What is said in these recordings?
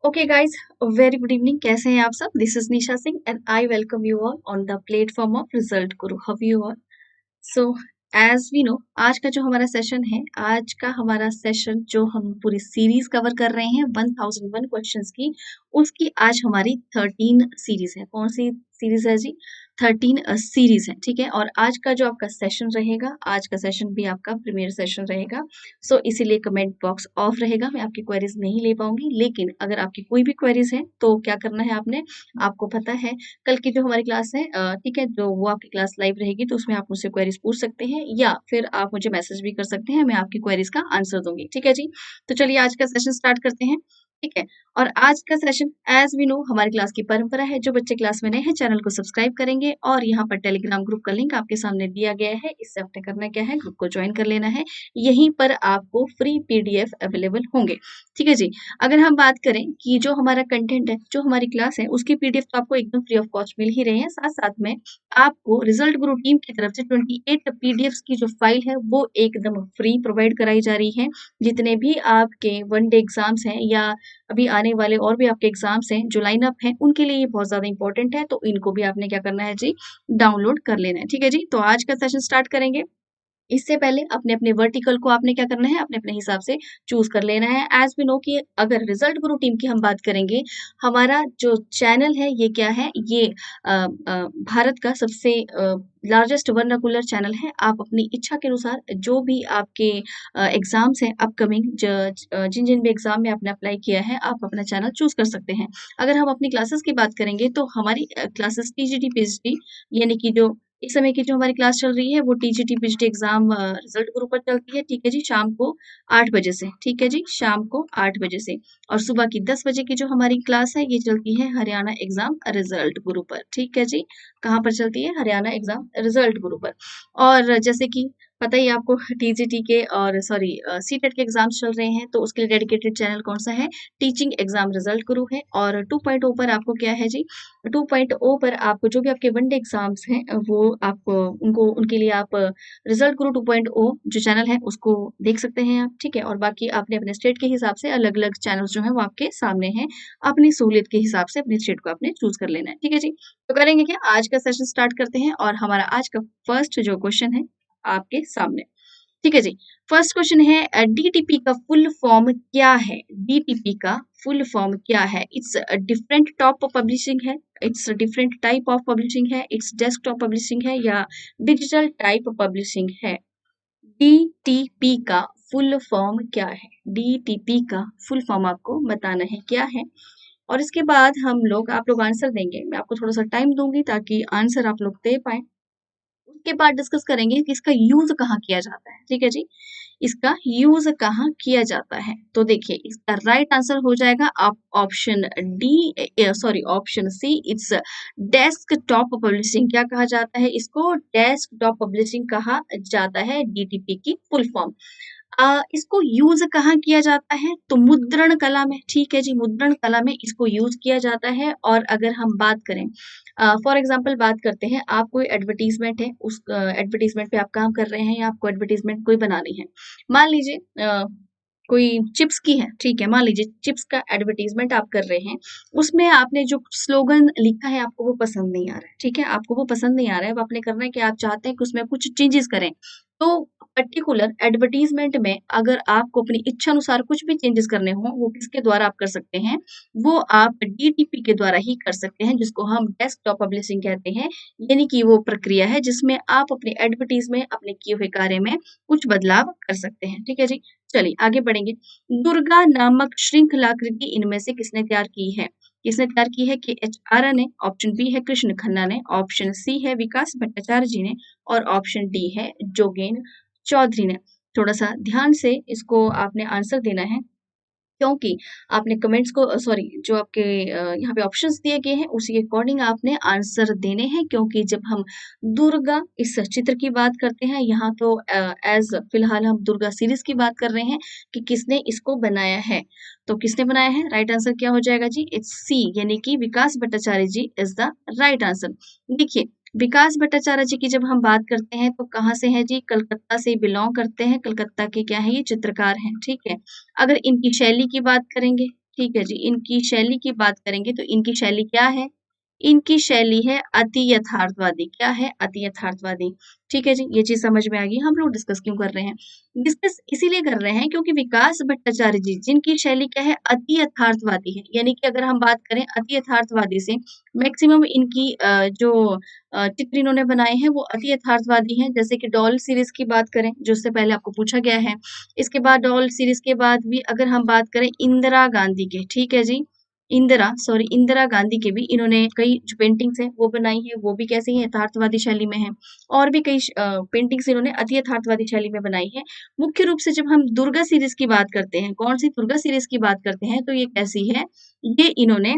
Okay guys, very good evening. कैसे हैं आप सब? This is Nisha Singh and I welcome you all on the platform of result Guru. How you all? So as we know, आज का जो हमारा सेशन है, आज का हमारा सेशन जो हम पूरी सीरीज कवर कर रहे हैं 1001 क्वेश्चंस की, उसकी आज हमारी 13 सीरीज है। कौन सी सीरीज है जी? 13 सीरीज है, ठीक है। और आज का जो आपका सेशन रहेगा, आज का सेशन भी आपका प्रीमियर सेशन रहेगा। सो इसीलिए कमेंट बॉक्स ऑफ रहेगा, मैं आपकी क्वेरीज नहीं ले पाऊंगी। लेकिन अगर आपकी कोई भी क्वेरीज है तो क्या करना है आपने, आपको पता है कल की जो हमारी क्लास है, ठीक है, जो वो आपकी क्लास लाइव रहेगी तो उसमें आप मुझसे क्वेरीज पूछ सकते हैं या फिर आप मुझे मैसेज भी कर सकते हैं, मैं आपकी क्वेरीज का आंसर दूंगी, ठीक है जी। तो चलिए आज का सेशन स्टार्ट करते हैं, ठीक है। और आज का सेशन एज वी नो हमारी क्लास की परंपरा है, जो बच्चे क्लास में नए हैं चैनल को सब्सक्राइब करेंगे और यहाँ पर टेलीग्राम ग्रुप का लिंक आपके सामने दिया गया है। इससे आपने करना क्या है, ग्रुप को ज्वाइन कर लेना है। यहीं पर आपको फ्री पीडीएफ अवेलेबल होंगे, ठीक है जी। अगर हम बात करें कि जो हमारा कंटेंट है, जो हमारी क्लास है, उसकी पीडीएफ तो आपको एकदम फ्री ऑफ कॉस्ट मिल ही रहे हैं। साथ साथ में आपको रिजल्ट गुरु टीम की तरफ से 28 पीडीएफ की जो फाइल है वो एकदम फ्री प्रोवाइड कराई जा रही है। जितने भी आपके वन डे एग्जाम्स हैं या अभी आने वाले और भी आपके एग्जाम्स हैं जो लाइन अप हैं, उनके लिए ये बहुत ज्यादा इंपॉर्टेंट है। तो इनको भी आपने क्या करना है जी, डाउनलोड कर लेना है, ठीक है जी। तो आज का सेशन स्टार्ट करेंगे। इससे पहले अपने अपने वर्टिकल को आपने क्या करना है, अपने अपने हिसाब से चूज कर लेना है। एज वी नो कि अगर रिजल्ट गुरु टीम की हम बात करेंगे, हमारा जो चैनल है ये क्या है, ये भारत का सबसे लार्जेस्ट वर्नाकुलर चैनल है। आप अपनी इच्छा के अनुसार जो भी आपके एग्जाम्स हैं अपकमिंग, जिन जिन भी एग्जाम में आपने अप्लाई किया है, आप अपना चैनल चूज कर सकते हैं। अगर हम अपनी क्लासेस की बात करेंगे तो हमारी क्लासेस टीजीटी पीएचडी, यानी कि जो इस समय की जो हमारी क्लास चल रही है वो TGT PGT exam result group पर चलती है, ठीक है जी, शाम को 8 बजे से, ठीक है जी, शाम को 8 बजे से। और सुबह की 10 बजे की जो हमारी क्लास है ये चलती है हरियाणा एग्जाम रिजल्ट गुरु पर, ठीक है जी। कहाँ पर चलती है? हरियाणा एग्जाम रिजल्ट गुरु पर। और जैसे कि पता ही आपको टीजीटी के और सॉरी सीटेट के एग्जाम्स चल रहे हैं, तो उसके लिए डेडिकेटेड चैनल कौन सा है? टीचिंग एग्जाम रिजल्ट गुरु है। और 2.0 पर आपको क्या है जी, 2.0 पर आपको जो भी आपके वन डे एग्जाम्स हैं वो आप उनको उनके लिए आप रिजल्ट गुरु 2.0 जो चैनल है उसको देख सकते हैं आप, ठीक है। और बाकी आपने अपने स्टेट के हिसाब से अलग अलग चैनल्स जो है वो आपके सामने हैं, अपनी सहूलियत के हिसाब से अपने स्टेट को आपने चूज कर लेना है, ठीक है जी। तो करेंगे क्या, आज का सेशन स्टार्ट करते हैं और हमारा आज का फर्स्ट जो क्वेश्चन है आपके सामने, ठीक है जी। फर्स्ट क्वेश्चन है, डीटीपी का फुल फॉर्म क्या है? डीटीपी का फुल फॉर्म क्या है? इट्स डिफरेंट टॉप पब्लिशिंग है, it's different type of publishing है, इट्स डेस्कटॉप पब्लिशिंग है या डिजिटल टाइप पब्लिशिंग है? डीटीपी का फुल फॉर्म क्या है? डीटीपी का फुल फॉर्म आपको बताना है क्या है। और इसके बाद आप लोग आंसर देंगे। मैं आपको थोड़ा सा टाइम दूंगी ताकि आंसर आप लोग दे पाए। उसके बाद डिस्कस करेंगे कि इसका यूज कहाँ किया जाता है, ठीक है जी। इसका यूज कहाँ किया जाता है? तो देखिए इसका राइट आंसर हो जाएगा आप option D, sorry option C, it's desktop publishing. क्या कहा जाता है इसको? डेस्कटॉप पब्लिशिंग कहा जाता है डीटीपी की फुल फॉर्म। इसको यूज कहाँ किया जाता है? तो मुद्रण कला में, ठीक है जी, मुद्रण कला में इसको यूज किया जाता है। और अगर हम बात करें, फॉर एग्जाम्पल बात करते हैं, आप कोई एडवर्टीजमेंट है, उस एडवर्टीजमेंट पे आप काम कर रहे हैं या आपको एडवर्टीजमेंट कोई बनानी है। मान लीजिए कोई चिप्स की है, ठीक है, मान लीजिए चिप्स का एडवर्टीजमेंट आप कर रहे हैं। उसमें आपने जो स्लोगन लिखा है आपको वो पसंद नहीं आ रहा है, ठीक है, आपको वो पसंद नहीं आ रहा है। अब आपने करना है कि आप चाहते हैं कि उसमें कुछ चेंजेस करें। तो पर्टिकुलर एडवर्टीजमेंट में अगर आपको अपनी इच्छा अनुसार कुछ भी चेंजेस करने हो, वो किसके द्वारा आप कर सकते हैं? वो आप डीटीपी के द्वारा ही कर सकते हैं, जिसको हम डेस्कटॉप पब्लिशिंग कहते हैं। यानी कि वो प्रक्रिया है जिसमें आप अपने एडवर्टीज में, अपने किए हुए कार्य में कुछ बदलाव कर सकते हैं, ठीक है जी। चलिए आगे बढ़ेंगे। दुर्गा नामक श्रृंखलाकृति इनमें से किसने तैयार की है? किसने तैयार की है? कि एच आर ने, ऑप्शन बी है कृष्ण खन्ना ने, ऑप्शन सी है विकास भट्टाचार्य जी ने और ऑप्शन डी है जोगेन चौधरी ने। थोड़ा सा ध्यान से इसको आपने आंसर देना है, क्योंकि आपने कमेंट्स को, सॉरी, जो आपके यहाँ पे ऑप्शंस दिए गए हैं उसी के अकॉर्डिंग आपने आंसर देने हैं। क्योंकि जब हम दुर्गा इस चित्र की बात करते हैं, यहाँ तो एज फिलहाल हम दुर्गा सीरीज की बात कर रहे हैं कि किसने इसको बनाया है। तो किसने बनाया है? राइट आंसर क्या हो जाएगा जी? इट्स सी, यानी कि विकास भट्टाचार्य जी इज द राइट आंसर। देखिए विकास भट्टाचार्य जी की जब हम बात करते हैं तो कहाँ से है जी? कलकत्ता से बिलोंग करते हैं, कलकत्ता के क्या है, ये चित्रकार हैं, ठीक है। अगर इनकी शैली की बात करेंगे, ठीक है जी, इनकी शैली की बात करेंगे तो इनकी शैली क्या है? इनकी शैली है अति यथार्थवादी। क्या है? अति यथार्थवादी। ठीक है जी, ये चीज़ समझ में आ गई। हम लोग डिस्कस क्यों कर रहे हैं? डिस्कस इसीलिए कर रहे हैं क्योंकि विकास भट्टाचार्य जी जिनकी शैली क्या है? अति यथार्थवादी है। यानी कि अगर हम बात करें अति यथार्थवादी से मैक्सिमम इनकी जो चित्र इन्होंने बनाए हैं वो अति यथार्थवादी हैं। जैसे कि डॉल सीरीज़ की बात करें जो उससे पहले आपको पूछा गया है। इसके बाद डॉल सीरीज़ के बाद भी अगर हम बात करें इंदिरा गांधी के, ठीक है जी? इंदिरा गांधी के भी इन्होंने कई जो पेंटिंग्स हैं वो बनाई हैं, वो भी कैसी हैं? यथार्थवादी शैली में हैं। और भी कई पेंटिंग्स इन्होंने अति यथार्थवादी शैली में बनाई है। मुख्य रूप से जब हम दुर्गा सीरीज़ की बात करते हैं, कौन-सी दुर्गा सीरीज़ की बात करते हैं, तो ये कैसी है? ये इन्होंने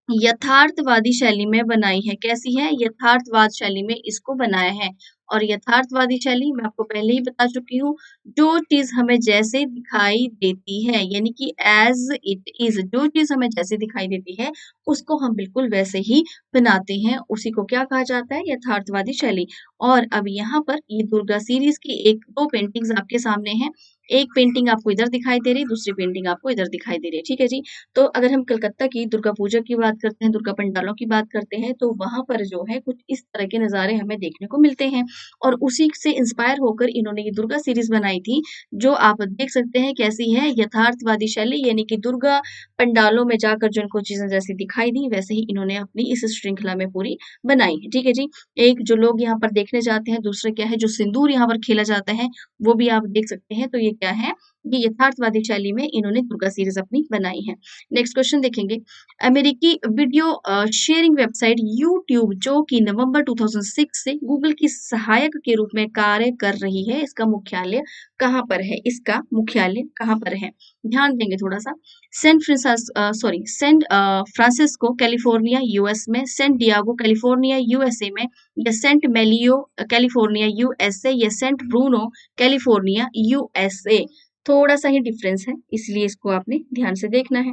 यथार्थवादी शैली में बनाई है। कैसी है? यथार्थवाद शैली में इसको बनाया है। और यथार्थवादी शैली मैं आपको पहले ही बता चुकी हूँ, जो चीज़ हमें जैसे दिखाई देती है यानी कि ऐज़ इट इज़ जो चीज़ हमें जैसे दिखाई देती है, उसको हम बिल्कुल वैसे ही बनाते हैं। उसी को क्या कहा जाता है? यथार्थवादी शैली। और अब यहाँ पर ये दुर्गा सीरीज़ की 1-2 पेंटिंग्स आपके सामने हैं। एक पेंटिंग आपको इधर दिखाई दे रही है, दूसरी पेंटिंग आपको इधर दिखाई दे रही है। ठीक है जी? तो अगर हम कलकत्ता की दुर्गा पूजा की बात करते हैं, दुर्गा पंडालों की बात करते हैं, तो वहाँ पर जो है कुछ इस तरह के नज़ारे हमें देखने को मिलते हैं और उसी से इंस्पायर होकर इन्होंने ये दुर्गा सीरीज़ बनाई थी, जो आप देख सकते हैं कैसी है यथार्थवादी शैली यानी कि दुर्गा पंडालों में जाकर जो इनको चीज़ें जैसी दिखाई दी, वैसे ही इन्होंने अपनी इस श्रृंखला में पूरी बनाई है। ठीक है जी? एक जो लोग यहाँ पर देखने जाते हैं, दूसरा क्या है जो सिंदूर यहाँ पर खेला जाता है, वो भी आप देख सकते हैं। तो ये क्या है? ये यथार्थवादी शैली में इन्होंने दुर्गा सीरीज़ अपनी बनाई है। नेक्स्ट क्वेश्चन देखेंगे। अमेरिकी वीडियो शेयरिंग वेबसाइट यूट्यूब जो कि नवंबर 2006 से गूगल की सहायक के रूप में कार्य कर रही है, इसका मुख्यालय कहाँ पर है? इसका मुख्यालय कहाँ पर है? ध्यान देंगे थोड़ा-सा। सेंट फ्रांसिस्को कैलिफोर्निया यूएस में, सेंट डियागो कैलिफोर्निया यूएसए में या सेंट मेलियो कैलिफोर्निया यूएसए या सेंट ब्रूनो कैलिफोर्निया यूएसए। थोड़ा-सा ही डिफरेंस है, इसलिए इसको आपने ध्यान से देखना है।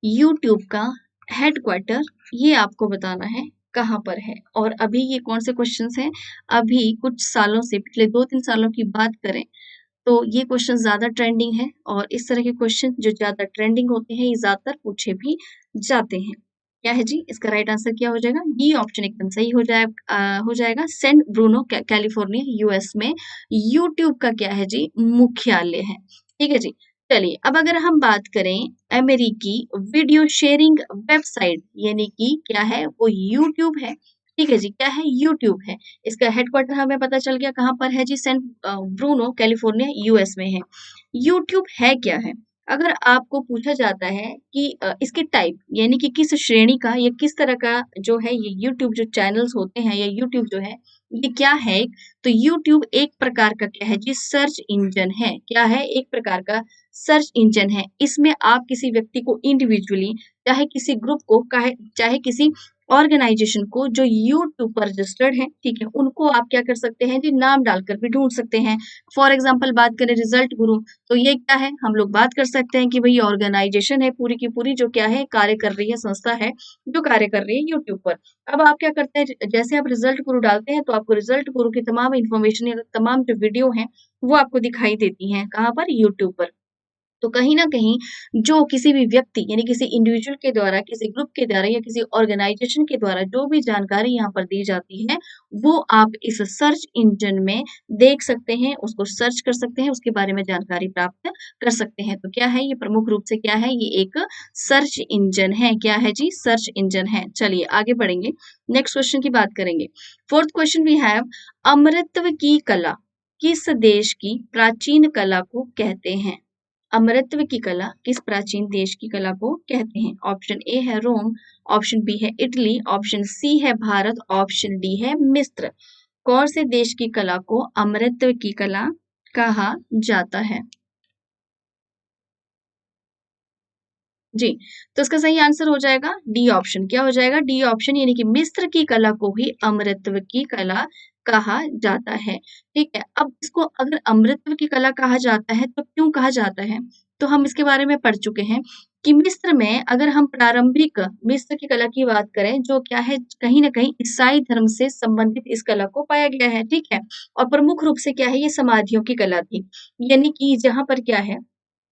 यूट्यूब का हेडक्वार्टर ये आपको बताना है कहाँ पर है और अभी ये कौन से क्वेश्चंस हैं अभी कुछ सालों से पिछले 2-3 सालों की बात करें तो ये क्वेश्चन ज़्यादा ट्रेंडिंग है और इस तरह के क्वेश्चन जो ज़्यादा ट्रेंडिंग होते हैं ये ज़्यादातर पूछे भी जाते हैं। क्या है जी? इसका राइट आंसर क्या हो जाएगा? डी ऑप्शन एकदम सही हो जाएगा। सेंट ब्रूनो कैलिफोर्निया यूएस में यूट्यूब का क्या है जी? मुख्यालय है। ठीक है जी? चलिए अब अगर हम बात करें अमेरिकी वीडियो शेयरिंग वेबसाइट यानी कि क्या है? वो यूट्यूब है। ठीक है जी? क्या है? यूट्यूब है। इसका हेडक्वार्टर हमें पता चल गया कहाँ पर है जी? सेंट ब्रूनो कैलिफोर्निया यूएस में है। यूट्यूब है क्या है? अगर आपको पूछा जाता है कि इसके टाइप यानी कि किस श्रेणी का या किस तरह का जो है ये यूट्यूब जो चैनल्स होते हैं या यूट्यूब जो है ये क्या है? तो यूट्यूब एक प्रकार का क्या है जी? सर्च इंजन है। क्या है? एक प्रकार का सर्च इंजन है। इसमें आप किसी व्यक्ति को इंडिविजुअली चाहे किसी ग्रुप को चाहे किसी ऑर्गेनाइजेशन को जो यूट्यूब पर रजिस्टर्ड है, ठीक है? उनको आप क्या कर सकते हैं जी? नाम डालकर भी ढूँढ सकते हैं। फॉर एग्ज़ाम्पल बात करें रिज़ल्ट गुरु तो ये क्या है? हम लोग बात कर सकते हैं कि भई ऑर्गेनाइजेशन है पूरी की पूरी जो क्या है कार्य कर रही है, संस्था है जो कार्य कर रही है यूट्यूब पर। अब आप क्या करते हैं जैसे आप रिज़ल्ट गुरु डालते हैं तो आपको रिज़ल्ट गुरु की तमाम इन्फॉर्मेशन या तमाम जो वीडियो हैं, वो आपको दिखाई देती हैं। कहाँ पर? यूट्यूब पर। तो कहीं न कहीं जो किसी भी व्यक्ति यानी किसी इंडिविजुअल के द्वारा, किसी ग्रुप के द्वारा या किसी ऑर्गेनाइजेशन के द्वारा जो भी जानकारी यहाँ पर दी जाती है, वो आप इस सर्च इंजन में देख सकते हैं, उसको सर्च कर सकते हैं, उसके बारे में जानकारी प्राप्त कर सकते हैं। तो क्या है ये प्रमुख रूप से क्या है? ये एक सर्च इंजन है। क्या है जी? सर्च इंजन है। चलिए आगे बढ़ेंगे। नेक्स्ट क्वेश्चन की बात करेंगे। 4th क्वेश्चन वी हैव अमृतत्व की कला किस देश की प्राचीन कला को कहते हैं? अमरत्व की कला किस प्राचीन देश की कला को कहते हैं? ऑप्शन ए है रोम, ऑप्शन बी है इटली, ऑप्शन सी है भारत, ऑप्शन डी है मिस्र। कौन से देश की कला को अमरत्व की कला कहा जाता है? जी, तो इसका सही आंसर हो जाएगा डी ऑप्शन। क्या हो जाएगा? डी ऑप्शन यानी कि मिस्र की कला को ही अमृतत्व की कला कहा जाता है। ठीक है, अब इसको अगर अमृतत्व की कला कहा जाता है तो क्यों कहा जाता है? तो हम इसके बारे में पढ़ चुके हैं कि मिस्र में अगर हम प्रारंभिक मिस्र की कला की बात करें जो क्या है कहीं न कहीं ईसाई धर्म से संबंधित इस कला को पाया गया है, ठीक है? और प्रमुख रूप से क्या है ये समाधियों की कला थी। यानी कि जहाँ पर क्या है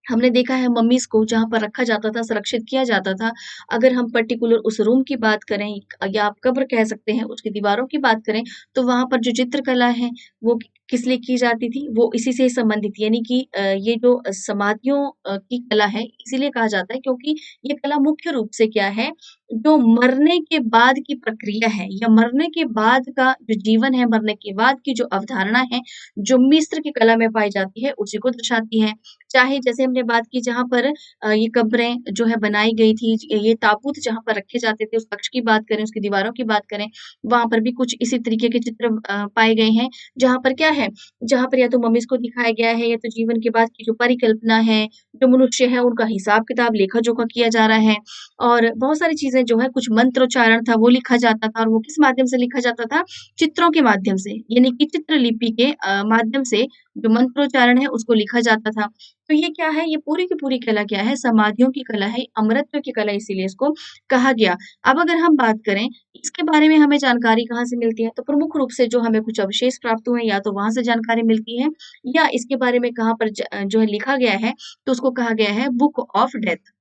हमने देखा है मम्मीज़ को जहाँ पर रखा जाता था, संरक्षित किया जाता था। अगर हम पर्टिकुलर उस रूम की बात करें या आप कब्र कह सकते हैं, उसकी दीवारों की बात करें, तो वहाँ पर जो चित्रकला है, वो किस लिए की जाती थी? वो इसी से संबंधित यानी कि ये जो समाधियों की कला है, इसीलिए कहा जाता है क्योंकि ये कला मुख्य रूप से क्या है, जो मरने के बाद की प्रक्रिया है या मरने के बाद का जो जीवन है, मरने के बाद की जो अवधारणा है, जो मिस्र की कला में पाई जाती है, उसी को दर्शाती है। चाहे जैसे हमने बात की जहाँ पर ये कब्रें जो है बनाई गई थी, ये ताबूत जहाँ पर रखे जाते थे, उस कक्ष की बात करें, उसकी दीवारों की बात करें, वहाँ पर भी कुछ इसी तरीके के चित्र पाए गए हैं, जहाँ पर क्या है, जहाँ पर या तो मम्मीज़ को दिखाया गया है या तो जीवन के बाद की जो परिकल्पना है, जो मनुष्य है, उनका हिसाब-किताब, लेखा-जोखा किया जा रहा है और बहुत सारी चीज़ें जो है, कुछ मंत्रोच्चारण था, वो लिखा जाता था और वो किस माध्यम से लिखा जाता था? चित्रों के माध्यम से, यानी कि चित्रलिपि के माध्यम से जो मंत्रोच्चारण है, उसको लिखा जाता था। तो ये क्या है, ये पूरी की पूरी कला क्या है, समाधियों की कला है, अमरत्व की कला इसीलिए इसको कहा गया। अब अगर हम बात करें, इसके बारे में हमें जानकारी कहाँ से मिलती है? तो प्रमुख रूप से जो हमें कुछ अवशेष प्राप्त हुए हैं, या तो वहाँ से जानकारी मिलती है या इसके बारे में कहाँ पर जो है लिखा गया है, तो उसको कहा गया है बुक ऑफ डेथ।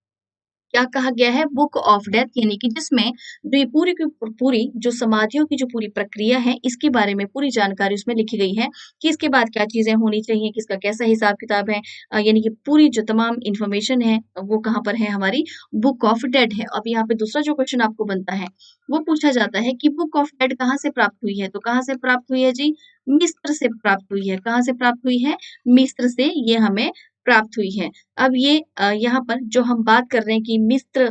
क्या कहा गया है? बुक ऑफ डेथ यानी कि जिसमें जो ये पूरी की पूरी जो समाधियों की जो पूरी प्रक्रिया है, इसके बारे में पूरी जानकारी उसमें लिखी गई है कि इसके बाद क्या चीज़ें होनी चाहिए, किसका कैसा हिसाब-किताब है यानी कि पूरी जो तमाम इन्फॉर्मेशन है, वो कहाँ पर है हमारी बुक ऑफ डेथ है। अब यहाँ पे दूसरा जो क्वेश्चन आपको बनता है, वो पूछा जाता है कि बुक ऑफ डेथ कहाँ से प्राप्त हुई है? तो कहाँ से प्राप्त हुई है जी? मिस्र से प्राप्त हुई है। कहाँ से प्राप्त हुई है? मिस्र से ये हमें प्राप्त हुई है। अब ये यहाँ पर जो हम बात कर रहे हैं कि मिस्र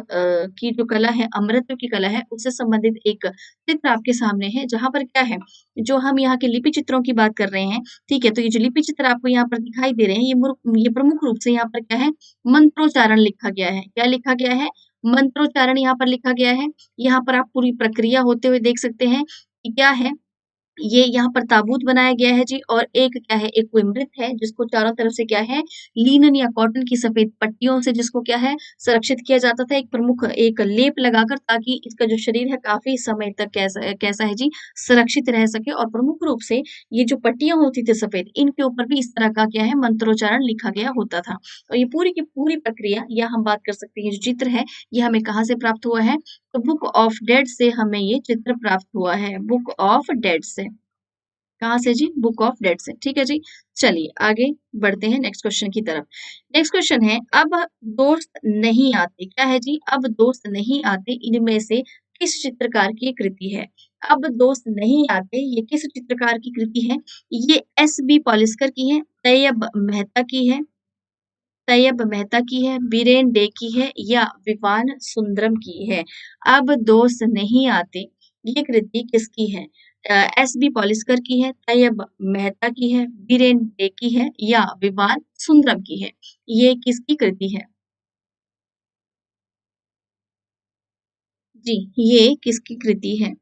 की जो कला है, अमृत की कला है, उससे संबंधित एक चित्र आपके सामने है, जहाँ पर क्या है, जो हम यहाँ के लिपि चित्रों की बात कर रहे हैं, ठीक है? तो ये जो लिपि चित्र आपको यहाँ पर दिखाई दे रहे हैं, ये प्रमुख रूप से यहाँ पर क्या है, मंत्रोच्चारण लिखा गया है। क्या लिखा गया है? मंत्रोच्चारण यहाँ पर लिखा गया है। यहाँ पर आप पूरी प्रक्रिया होते हुए देख सकते हैं कि क्या है, ये यहाँ पर ताबूत बनाया गया है जी और एक क्या है, एक कोई मृत है जिसको चारों तरफ से क्या है, लिनन या कॉटन की सफ़ेद पट्टियों से जिसको क्या है, संरक्षित किया जाता था एक प्रमुख एक लेप लगाकर ताकि इसका जो शरीर है काफ़ी समय तक कैसा कैसा है जी, सुरक्षित रह सके और प्रमुख रूप से ये जो पट्टियाँ होती थी सफ़ेद, इनके ऊपर भी इस तरह का क्या है, मंत्रोच्चारण लिखा गया होता था। और ये पूरी की पूरी प्रक्रिया या हम बात कर सकते हैं, ये जो चित्र है, ये हमें कहाँ से प्राप्त हुआ है? तो बुक ऑफ डेड से हमें ये चित्र प्राप्त हुआ है, बुक ऑफ डेड से। कहाँ से जी? बुक ऑफ डेड से, ठीक है जी? चलिए आगे बढ़ते हैं नेक्स्ट क्वेश्चन की तरफ। नेक्स्ट क्वेश्चन है, अब दोस्त नहीं आते, क्या है जी? अब दोस्त नहीं आते, इनमें से किस चित्रकार की कृति है? अब दोस्त नहीं आते, ये किस चित्रकार की कृति है? ये एस.बी. पॉलिस्कर की है, तैयब मेहता की है, तैयब मेहता की है, बीरेन डे की है या विवान सुंदरम की है? अब दोस्त नहीं आते, ये कृति किसकी है? एस.बी. पॉलिस्कर की है, तैयब मेहता की है, बीरेन डे की है या विवान सुंदरम की है? ये किसकी कृति है? जी, ये किसकी कृति है?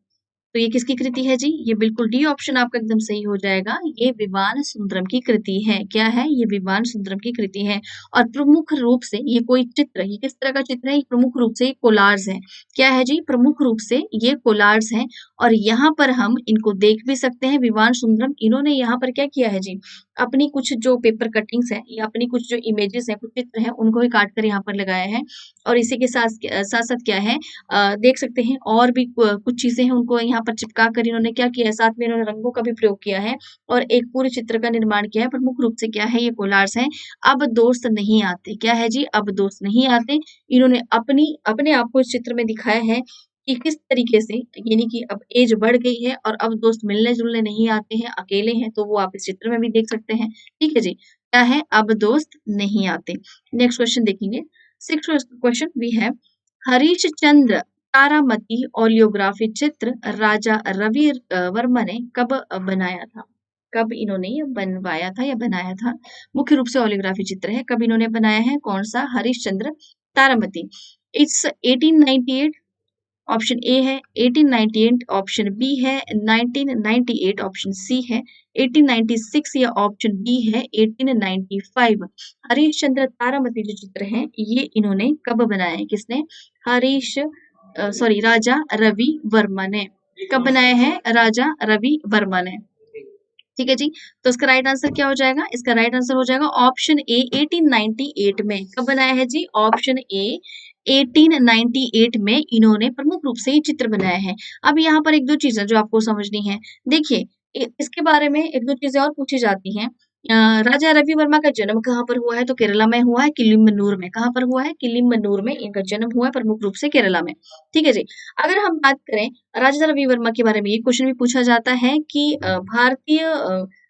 तो ये किसकी कृति है जी? ये बिल्कुल डी ऑप्शन आपका एकदम सही हो जाएगा। ये विवान सुंदरम की कृति है। क्या है? ये विवान सुंदरम की कृति है और प्रमुख रूप से ये कोई चित्र, ये किस तरह का चित्र है? ये प्रमुख रूप से कोलार्स है। क्या है जी? प्रमुख रूप से ये कोलार्स हैं और यहाँ पर हम इनको देख भी सकते हैं। विवान सुंदरम इन्होंने यहाँ पर क्या किया है जी? अपनी कुछ जो पेपर कटिंग्स हैं या अपनी कुछ जो इमेजेस हैं, कुछ चित्र हैं, उनको ही काट कर यहाँ पर लगाया है और इसी के साथ-साथ क्या है, देख सकते हैं और भी कुछ चीज़ें हैं उनको यहाँ पर चिपका कर इन्होंने क्या किया है, साथ में इन्होंने रंगों का भी प्रयोग किया है और एक पूरे चित्र का निर्माण किया है। प्रमुख रूप से क्या है, ये कोलार्स हैं। अब दोस्त नहीं आते, क्या है जी? अब दोस्त नहीं आते। इन्होंने अपने आप को इस चित्र में दिखाया है कि किस तरीके से यानी कि अब ऐज बढ़ गई है और अब दोस्त मिलने-जुलने नहीं आते हैं, अकेले हैं, तो वो आप इस चित्र में भी देख सकते हैं। ठीक है जी? क्या है? अब दोस्त नहीं आते। नेक्स्ट क्वेश्चन देखेंगे। 6th question we have Harish Chandra Taramati oleography चित्र राजा रवि वर्मा ने कब बनाया था? कब इन्होंने ये बनवाया था या बनाया था? मुख्य रूप से ओलियोग्राफी चित्र है। कब इन्होंने बनाया है? कौन-सा? Harishchandra Taramati. It's 1898 option A है, 1898 ऑप्शन बी है, 1998 ऑप्शन सी है, 1896 या ऑप्शन डी है 1895। हरीशचंद्र तारामती जो चित्र है, ये इन्होंने कब बनाया है? किसने? राजा रवि वर्मा ने। कब बनाया है? राजा रवि वर्मा ने। ठीक है जी। तो इसका राइट आंसर क्या हो जाएगा? इसका राइट आंसर हो जाएगा ऑप्शन ए 1898 में। कब बनाया है जी? ऑप्शन ए 1898 में इन्होंने प्रमुख रूप से ये चित्र बनाया है। अब यहाँ पर एक दो चीजें जो आपको समझनी है। देखिए इसके बारे में एक दो चीजें और पूछी जाती हैं। राजा रवि वर्मा का जन्म कहाँ पर हुआ है? तो केरला में हुआ है, किलिमन्नूर में। कहाँ पर हुआ है? किलिमन्नूर में इनका जन्म हुआ है, प्रमुख रूप से केरला में। ठीक है जी। अगर हम बात करें राजा रवि वर्मा के बारे में, ये क्वेश्चन भी पूछा जाता है कि भारतीय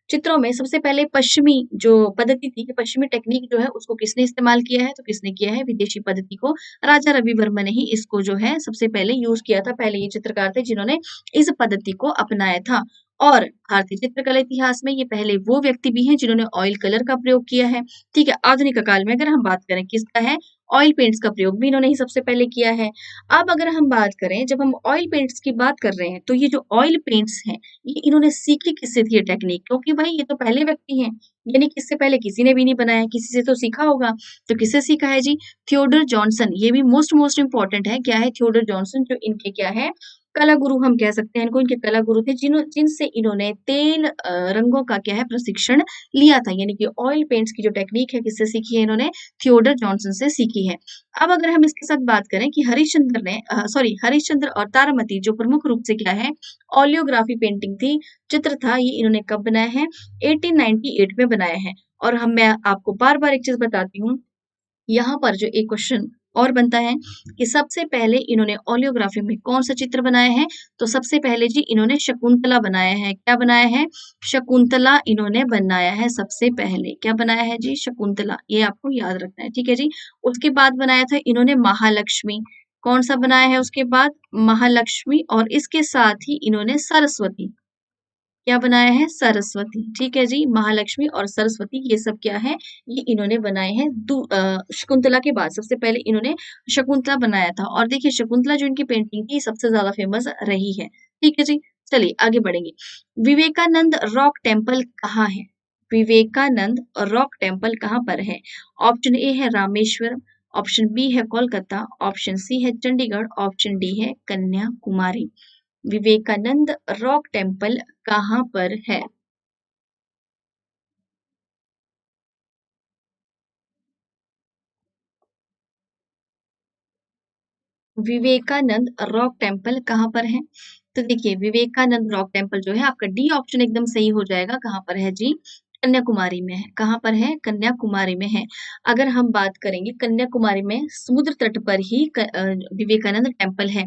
चित्रों में सबसे पहले पश्चिमी जो पद्धति थी, कि पश्चिमी टेक्निक जो है उसको किसने इस्तेमाल किया है? तो किसने किया है? विदेशी पद्धति को राजा रवि वर्मा ने ही इसको जो है सबसे पहले यूज किया था। पहले ये चित्रकार थे जिन्होंने इस पद्धति को अपनाया था। और भारतीय चित्रकला इतिहास में ये पहले वो व्यक्ति भी हैं जिन्होंने ऑयल कलर का प्रयोग किया है। ठीक है, आधुनिक काल में अगर हम बात करें किसका है? ऑयल पेंट्स का प्रयोग भी इन्होंने ही सबसे पहले किया है। अब अगर हम बात करें, जब हम ऑयल पेंट्स की बात कर रहे हैं, तो ये जो ऑयल पेंट्स हैं, ये इन्होंने सीखी किससे थी ये टेक्निक? क्योंकि भाई ये तो पहले व्यक्ति हैं, यानी कि इससे पहले किसी ने भी नहीं बनाया, किसी से तो सीखा होगा। तो किससे सीखा है जी? Theodore Johnson. ये भी मोस्ट मोस्ट इंपॉर्टेंट है। क्या है? थियोडर जॉनसन, जो इनके क्या है? कला गुरु हम कह सकते हैं इनको। इनके कला गुरु थे जिनसे इन्होंने तेल रंगों का क्या है? प्रशिक्षण लिया था। यानी कि ऑयल पेंट्स की जो टेक्निक है किससे सीखी है इन्होंने? थियोडर जॉनसन से सीखी है। अब अगर हम इसके साथ बात करें कि हरिश्चंद्र और तारामती जो प्रमुख रूप से क्या है? ओलियोग्राफी पेंटिंग थी, चित्र था, ये इन्होंने कब बनाया है? 1898 में बनाया है। और मैं आपको बार-बार एक चीज़ बताती हूँ, यहाँ पर जो एक क्वेश्चन और बनता है कि सबसे पहले इन्होंने ओलियोग्राफी में कौन-सा चित्र बनाया है? तो सबसे पहले जी इन्होंने शकुंतला बनाया है। क्या बनाया है? शकुंतला इन्होंने बनाया है सबसे पहले। क्या बनाया है जी? शकुंतला। ये आपको याद रखना है, ठीक है जी। उसके बाद बनाया था इन्होंने महालक्ष्मी। कौन-सा बनाया है उसके बाद? महालक्ष्मी। और इसके साथ ही इन्होंने सरस्वती। क्या बनाया है? सरस्वती। ठीक है जी। महालक्ष्मी और सरस्वती ये सब क्या है? ये इन्होंने बनाए हैं शकुंतला के बाद। सबसे पहले इन्होंने शकुंतला बनाया था। और देखिए शकुंतला जो इनकी पेंटिंग थी सबसे ज्यादा फेमस रही है। ठीक है जी। चलिए आगे बढ़ेंगे। विवेकानंद रॉक टेम्पल कहाँ है? विवेकानंद रॉक टेम्पल कहाँ पर है? ऑप्शन ए है रामेश्वरम, ऑप्शन बी है कोलकाता, ऑप्शन सी है चंडीगढ़, ऑप्शन डी है कन्याकुमारी। विवेकानंद रॉक टेम्पल कहाँ पर है? विवेकानंद रॉक टेम्पल कहाँ पर है? तो देखिए विवेकानंद रॉक टेम्पल जो है आपका डी ऑप्शन एकदम सही हो जाएगा। कहाँ पर है जी? कन्याकुमारी में है। कहाँ पर है? कन्याकुमारी में है। अगर हम बात करेंगे कन्याकुमारी में समुद्र तट पर ही विवेकानंद टेम्पल है।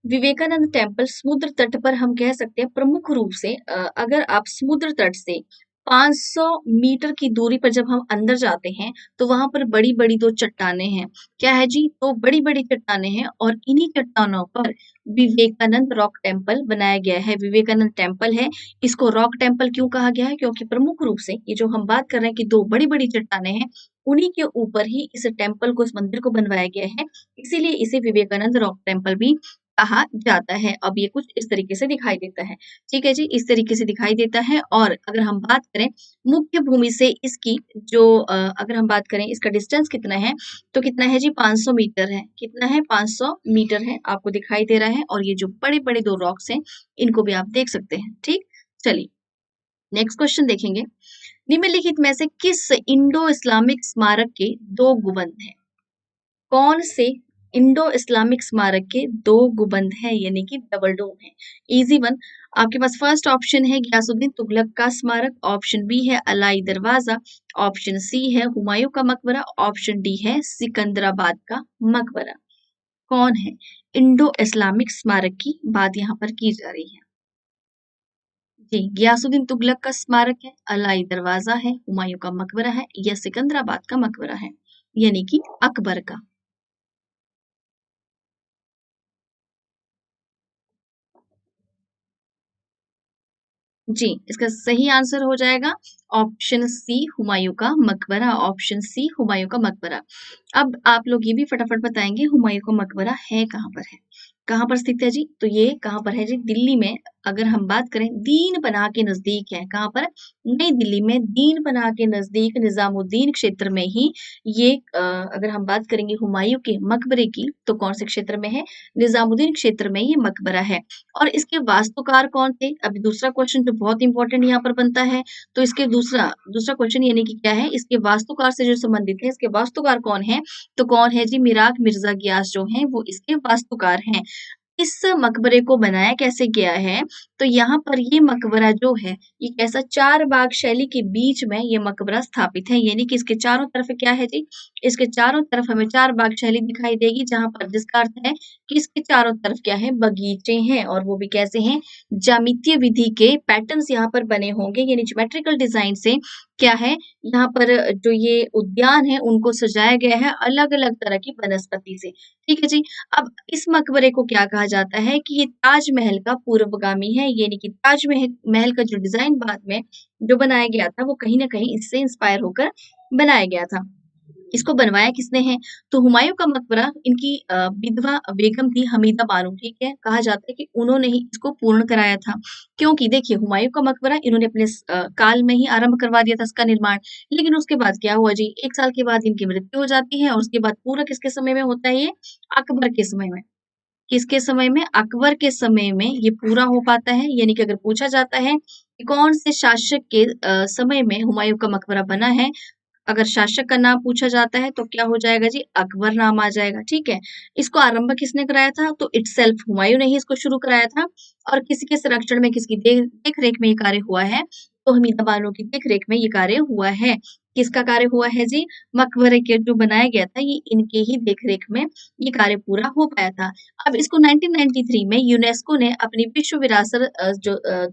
विवेकानंद टेम्पल समुद्र तट पर हम कह सकते हैं प्रमुख रूप से अगर आप समुद्र तट से 500 मीटर की दूरी पर जब हम अंदर जाते हैं तो वहां पर बड़ी-बड़ी दो चट्टानें हैं। क्या है जी? तो बड़ी-बड़ी चट्टानें हैं और इन्हीं चट्टानों पर विवेकानंद रॉक टेम्पल बनाया गया है। विवेकानंद टेम्पल है। इसको रॉक टेम्पल क्यों कहा गया है? क्योंकि प्रमुख रूप से ये जो हम बात कर रहे हैं कि दो बड़ी-बड़ी चट्टानें हैं, उन्हीं के ऊपर ही इस टेम्पल को, इस मंदिर को बनवाया गया है। इसीलिए इसे विवेकानंद रॉक टेम्पल भी कहा जाता है। अब ये कुछ इस तरीके से दिखाई देता है। ठीक है जी, इस तरीके से दिखाई देता है। और अगर हम बात करें मुख्य भूमि से इसकी जो अगर हम बात करें इसका डिस्टेंस कितना है, तो कितना है जी? 500 मीटर है। कितना है? 500 मीटर है। आपको दिखाई दे रहा है। और ये जो बड़े-बड़े 2 रॉक्स हैं, इनको भी आप देख सकते हैं। ठीक? चलिए, नेक्स्ट क्वेश्चन देखेंगे। निम्नलिखित में से किस इंडो इस्लामिक स्मारक के 2 गुंबद हैं? कौन से इंडो इस्लामिक स्मारक के 2 गुंबद हैं, यानी कि डबल डोम है? Easy one. आपके पास फर्स्ट ऑप्शन है गयासुद्दीन तुगलक का स्मारक, ऑप्शन बी है अलाई दरवाजा, ऑप्शन सी है हुमायूं का मकबरा, ऑप्शन डी है सिकंदराबाद का मकबरा। कौन है? इंडो इस्लामिक स्मारक की बात यहाँ पर की जा रही है। जी, गयासुद्दीन तुगलक का स्मारक है, अलाई दरवाजा है, हुमायूं का मकबरा है, या सिकंदराबाद का मकबरा है, यानी कि अकबर का। जी, इसका सही आंसर हो जाएगा ऑप्शन सी हुमायूं का मकबरा। ऑप्शन सी हुमायूं का मकबरा। अब आप लोग ये भी फटाफट बताएंगे हुमायूं का मकबरा है कहाँ पर है? कहाँ पर स्थित है जी? तो ये कहाँ पर है जी? दिल्ली में अगर हम बात करें दीन पनाह के नजदीक है, कहाँ पर? नई दिल्ली में दीन पनाह के नजदीक निजामुद्दीन क्षेत्र में ही ये अगर हम बात करेंगे हुमायूं के मकबरे की, तो कौन से क्षेत्र में है? निजामुद्दीन क्षेत्र में ये मकबरा है। और इसके वास्तुकार कौन थे? अभी दूसरा क्वेश्चन जो बहुत इंपॉर्टेंट यहाँ पर बनता है, तो इसके दूसरा दूसरा क्वेश्चन यानी कि क्या है, इसके वास्तुकार से जो संबंधित है, इसके वास्तुकार कौन है? तो कौन है जी? मिराग मिर्जा गियास जो हैं वो इसके वास्तुकार हैं। इस मकबरे को बनाया कैसे गया है? तो यहाँ पर ये मकबरा जो है, ये कैसा? चार बाग शैली के बीच में ये मकबरा स्थापित है, यानी कि इसके चारों तरफ क्या है जी? इसके चारों तरफ हमें चार बाग शैली दिखाई देगी, जहां पर जिसका अर्थ है कि इसके चारों तरफ क्या है? बगीचे हैं, और वो भी कैसे हैं? ज्यामितीय विधि के पैटर्न्स यहाँ पर बने होंगे, यानी ज्योमेट्रिकल डिजाइन से क्या है? यहाँ पर जो ये उद्यान है उनको सजाया गया है अलग अलग तरह की वनस्पति से। ठीक है जी। अब इस मकबरे को क्या कहा जाता है कि ये ताजमहल का पूर्वगामी है, यानी कि ताजमहल महल का जो डिजाइन बाद में जो बनाया गया था वो कहीं ना कहीं इससे इंस्पायर होकर बनाया गया था। इसको बनवाया किसने है? तो हुमायूं का मकबरा इनकी विधवा बेगम थी हमीदा बानो, ठीक है। कहा जाता है कि उन्होंने ही इसको पूर्ण कराया था, क्योंकि देखिए हुमायूं का मकबरा इन्होंने अपने काल में ही आरंभ करवा दिया था इसका निर्माण। लेकिन उसके बाद क्या हुआ जी? 1 साल के बाद इनकी मृत्यु हो जाती है, और उसके बाद पूरा किसके समय में होता है? ये अकबर के समय में। किसके समय में? अकबर के समय में ये पूरा हो पाता है। यानी कि अगर पूछा जाता है कि कौन से शासक के समय में हुमायूं का मकबरा बना है, अगर शासक का नाम पूछा जाता है तो क्या हो जाएगा जी? अकबर नाम आ जाएगा, ठीक है। इसको आरंभ किसने कराया था? तो इटसेल्फ हुमायूं ने ही इसको शुरू कराया था। और किसी के संरक्षण में, किसकी देख रेख में ये कार्य हुआ है? तो हमीदा बानो की देख रेख में ये कार्य हुआ है। किसका कार्य हुआ है जी? मकबरे के जो बनाया गया था ये इनके ही देख रेख में ये कार्य पूरा हो पाया था। अब इसको 1993 में यूनेस्को ने अपनी विश्व विरासत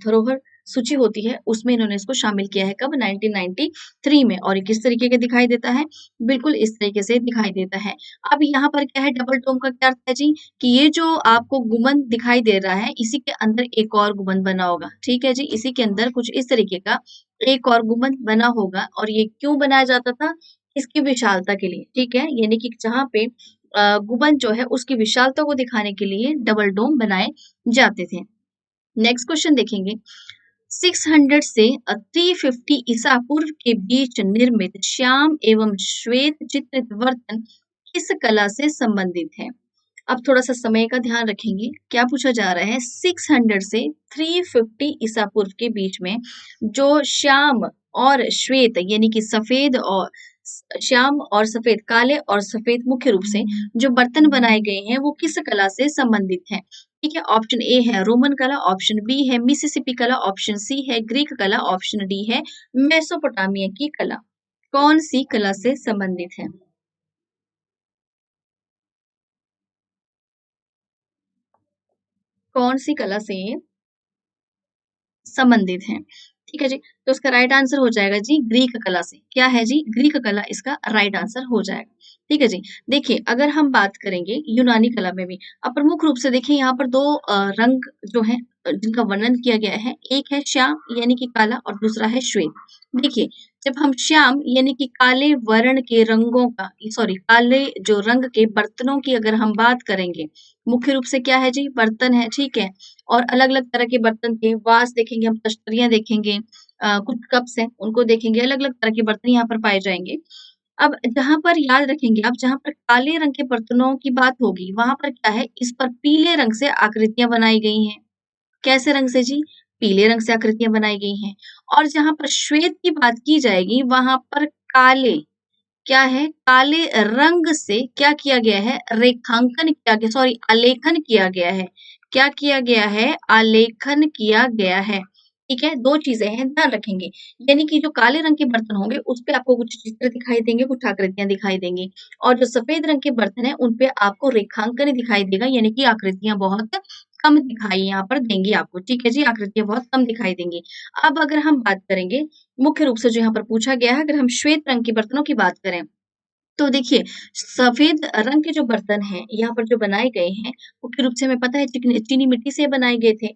धरोहर सूची होती है उसमें इन्होंने इसको शामिल किया है। कब? 1993 में। और ये किस तरीके का दिखाई देता है? बिल्कुल इस तरीके से दिखाई देता है। अब यहाँ पर क्या है? डबल डोम का क्या अर्थ है जी? कि ये जो आपको गुंबद दिखाई दे रहा है, इसी के अंदर एक और गुंबद बना होगा, ठीक है जी। इसी के अंदर कुछ इस तरीके का एक और गुंबद बना होगा, और ये क्यों बनाया जाता था? इसकी विशालता के लिए, ठीक है। यानी कि जहाँ पे गुंबद जो है उसकी विशालता को दिखाने के लिए डबल डोम बनाए जाते थे। नेक्स्ट क्वेश्चन देखेंगे। 600 से 350 ईसा पूर्व के बीच निर्मित श्याम एवं श्वेत चित्रित बर्तन किस कला से संबंधित है? अब थोड़ा सा समय का ध्यान रखेंगे। क्या पूछा जा रहा है? 600 से 350 ईसा पूर्व के बीच में जो श्याम और श्वेत, यानी कि सफेद और श्याम और सफेद, काले और सफेद मुख्य रूप से जो बर्तन बनाए गए हैं वो किस कला से संबंधित है? ठीक है। ऑप्शन ए है रोमन कला, ऑप्शन बी है मिसिसिपी कला, ऑप्शन सी है ग्रीक कला, ऑप्शन डी है मेसोपोटामिया की कला। कौन सी कला से संबंधित है? कौन सी कला से संबंधित हैं? ठीक है जी। तो इसका राइट आंसर हो जाएगा जी ग्रीक कला से। क्या है जी? ग्रीक कला इसका राइट आंसर हो जाएगा। ठीक है जी। देखिए अगर हम बात करेंगे यूनानी कला में भी, अब प्रमुख रूप से देखिए यहाँ पर 2 रंग जो है जिनका वर्णन किया गया है, एक है श्याम यानी कि काला, और दूसरा है श्वेत। देखिए जब हम श्याम यानी कि काले वर्ण के रंगों का, सॉरी काले जो रंग के बर्तनों की अगर हम बात करेंगे, मुख्य रूप से क्या है जी? बर्तन है, ठीक है। और अलग-अलग तरह के बर्तन थे, वास देखेंगे हम, तश्तरियाँ देखेंगे, कुछ कप्स हैं, उनको देखेंगे, अलग-अलग तरह के बर्तन यहाँ पर पाए जाएँगे। अब जहाँ पर याद रखेंगे आप, जहाँ पर काले रंग के बर्तनों की बात होगी, वहाँ पर क्या है? इस पर पीले रंग से आकृतियाँ बनाई गई हैं। कैसे रंग से जी? पीले रंग से आकृतियाँ बनाई गई हैं। और जहाँ पर श्वेत की बात की जाएगी, वहाँ पर काले, क्या है? काले रंग से क्या किया गया है? रेखांकन किया गया, सॉरी आलेखन किया गया है। क्या किया गया है? आलेखन किया गया है। ठीक है? 2 चीज़ें हैं, ध्यान रखेंगे। यानी कि जो काले रंग के बर्तन होंगे, उसपे आपको कुछ चित्र दिखाई देंगे, कुछ आकृतियाँ दिखाई देंगी। और जो सफ़ेद रंग के बर्तन हैं, उनपे आपको रेखांकन दिखाई देगा, यानी कि आकृतियाँ बहुत कम दिखाई यहाँ पर देंगी आपको। ठीक है जी? आकृतियाँ बहुत कम दिखाई देंगी। अब अगर हम बात करेंगे, मुख्य रूप से जो यहाँ पर पूछा गया है, अगर हम श्वेत रंग के बर्तनों की बात करें, तो देखिए, सफ़ेद रंग के जो बर्तन हैं, यहाँ पर जो बनाए गए हैं, मुख्य रूप से हमें पता है चिकनी चीनी मिट्टी से बनाए गए थे।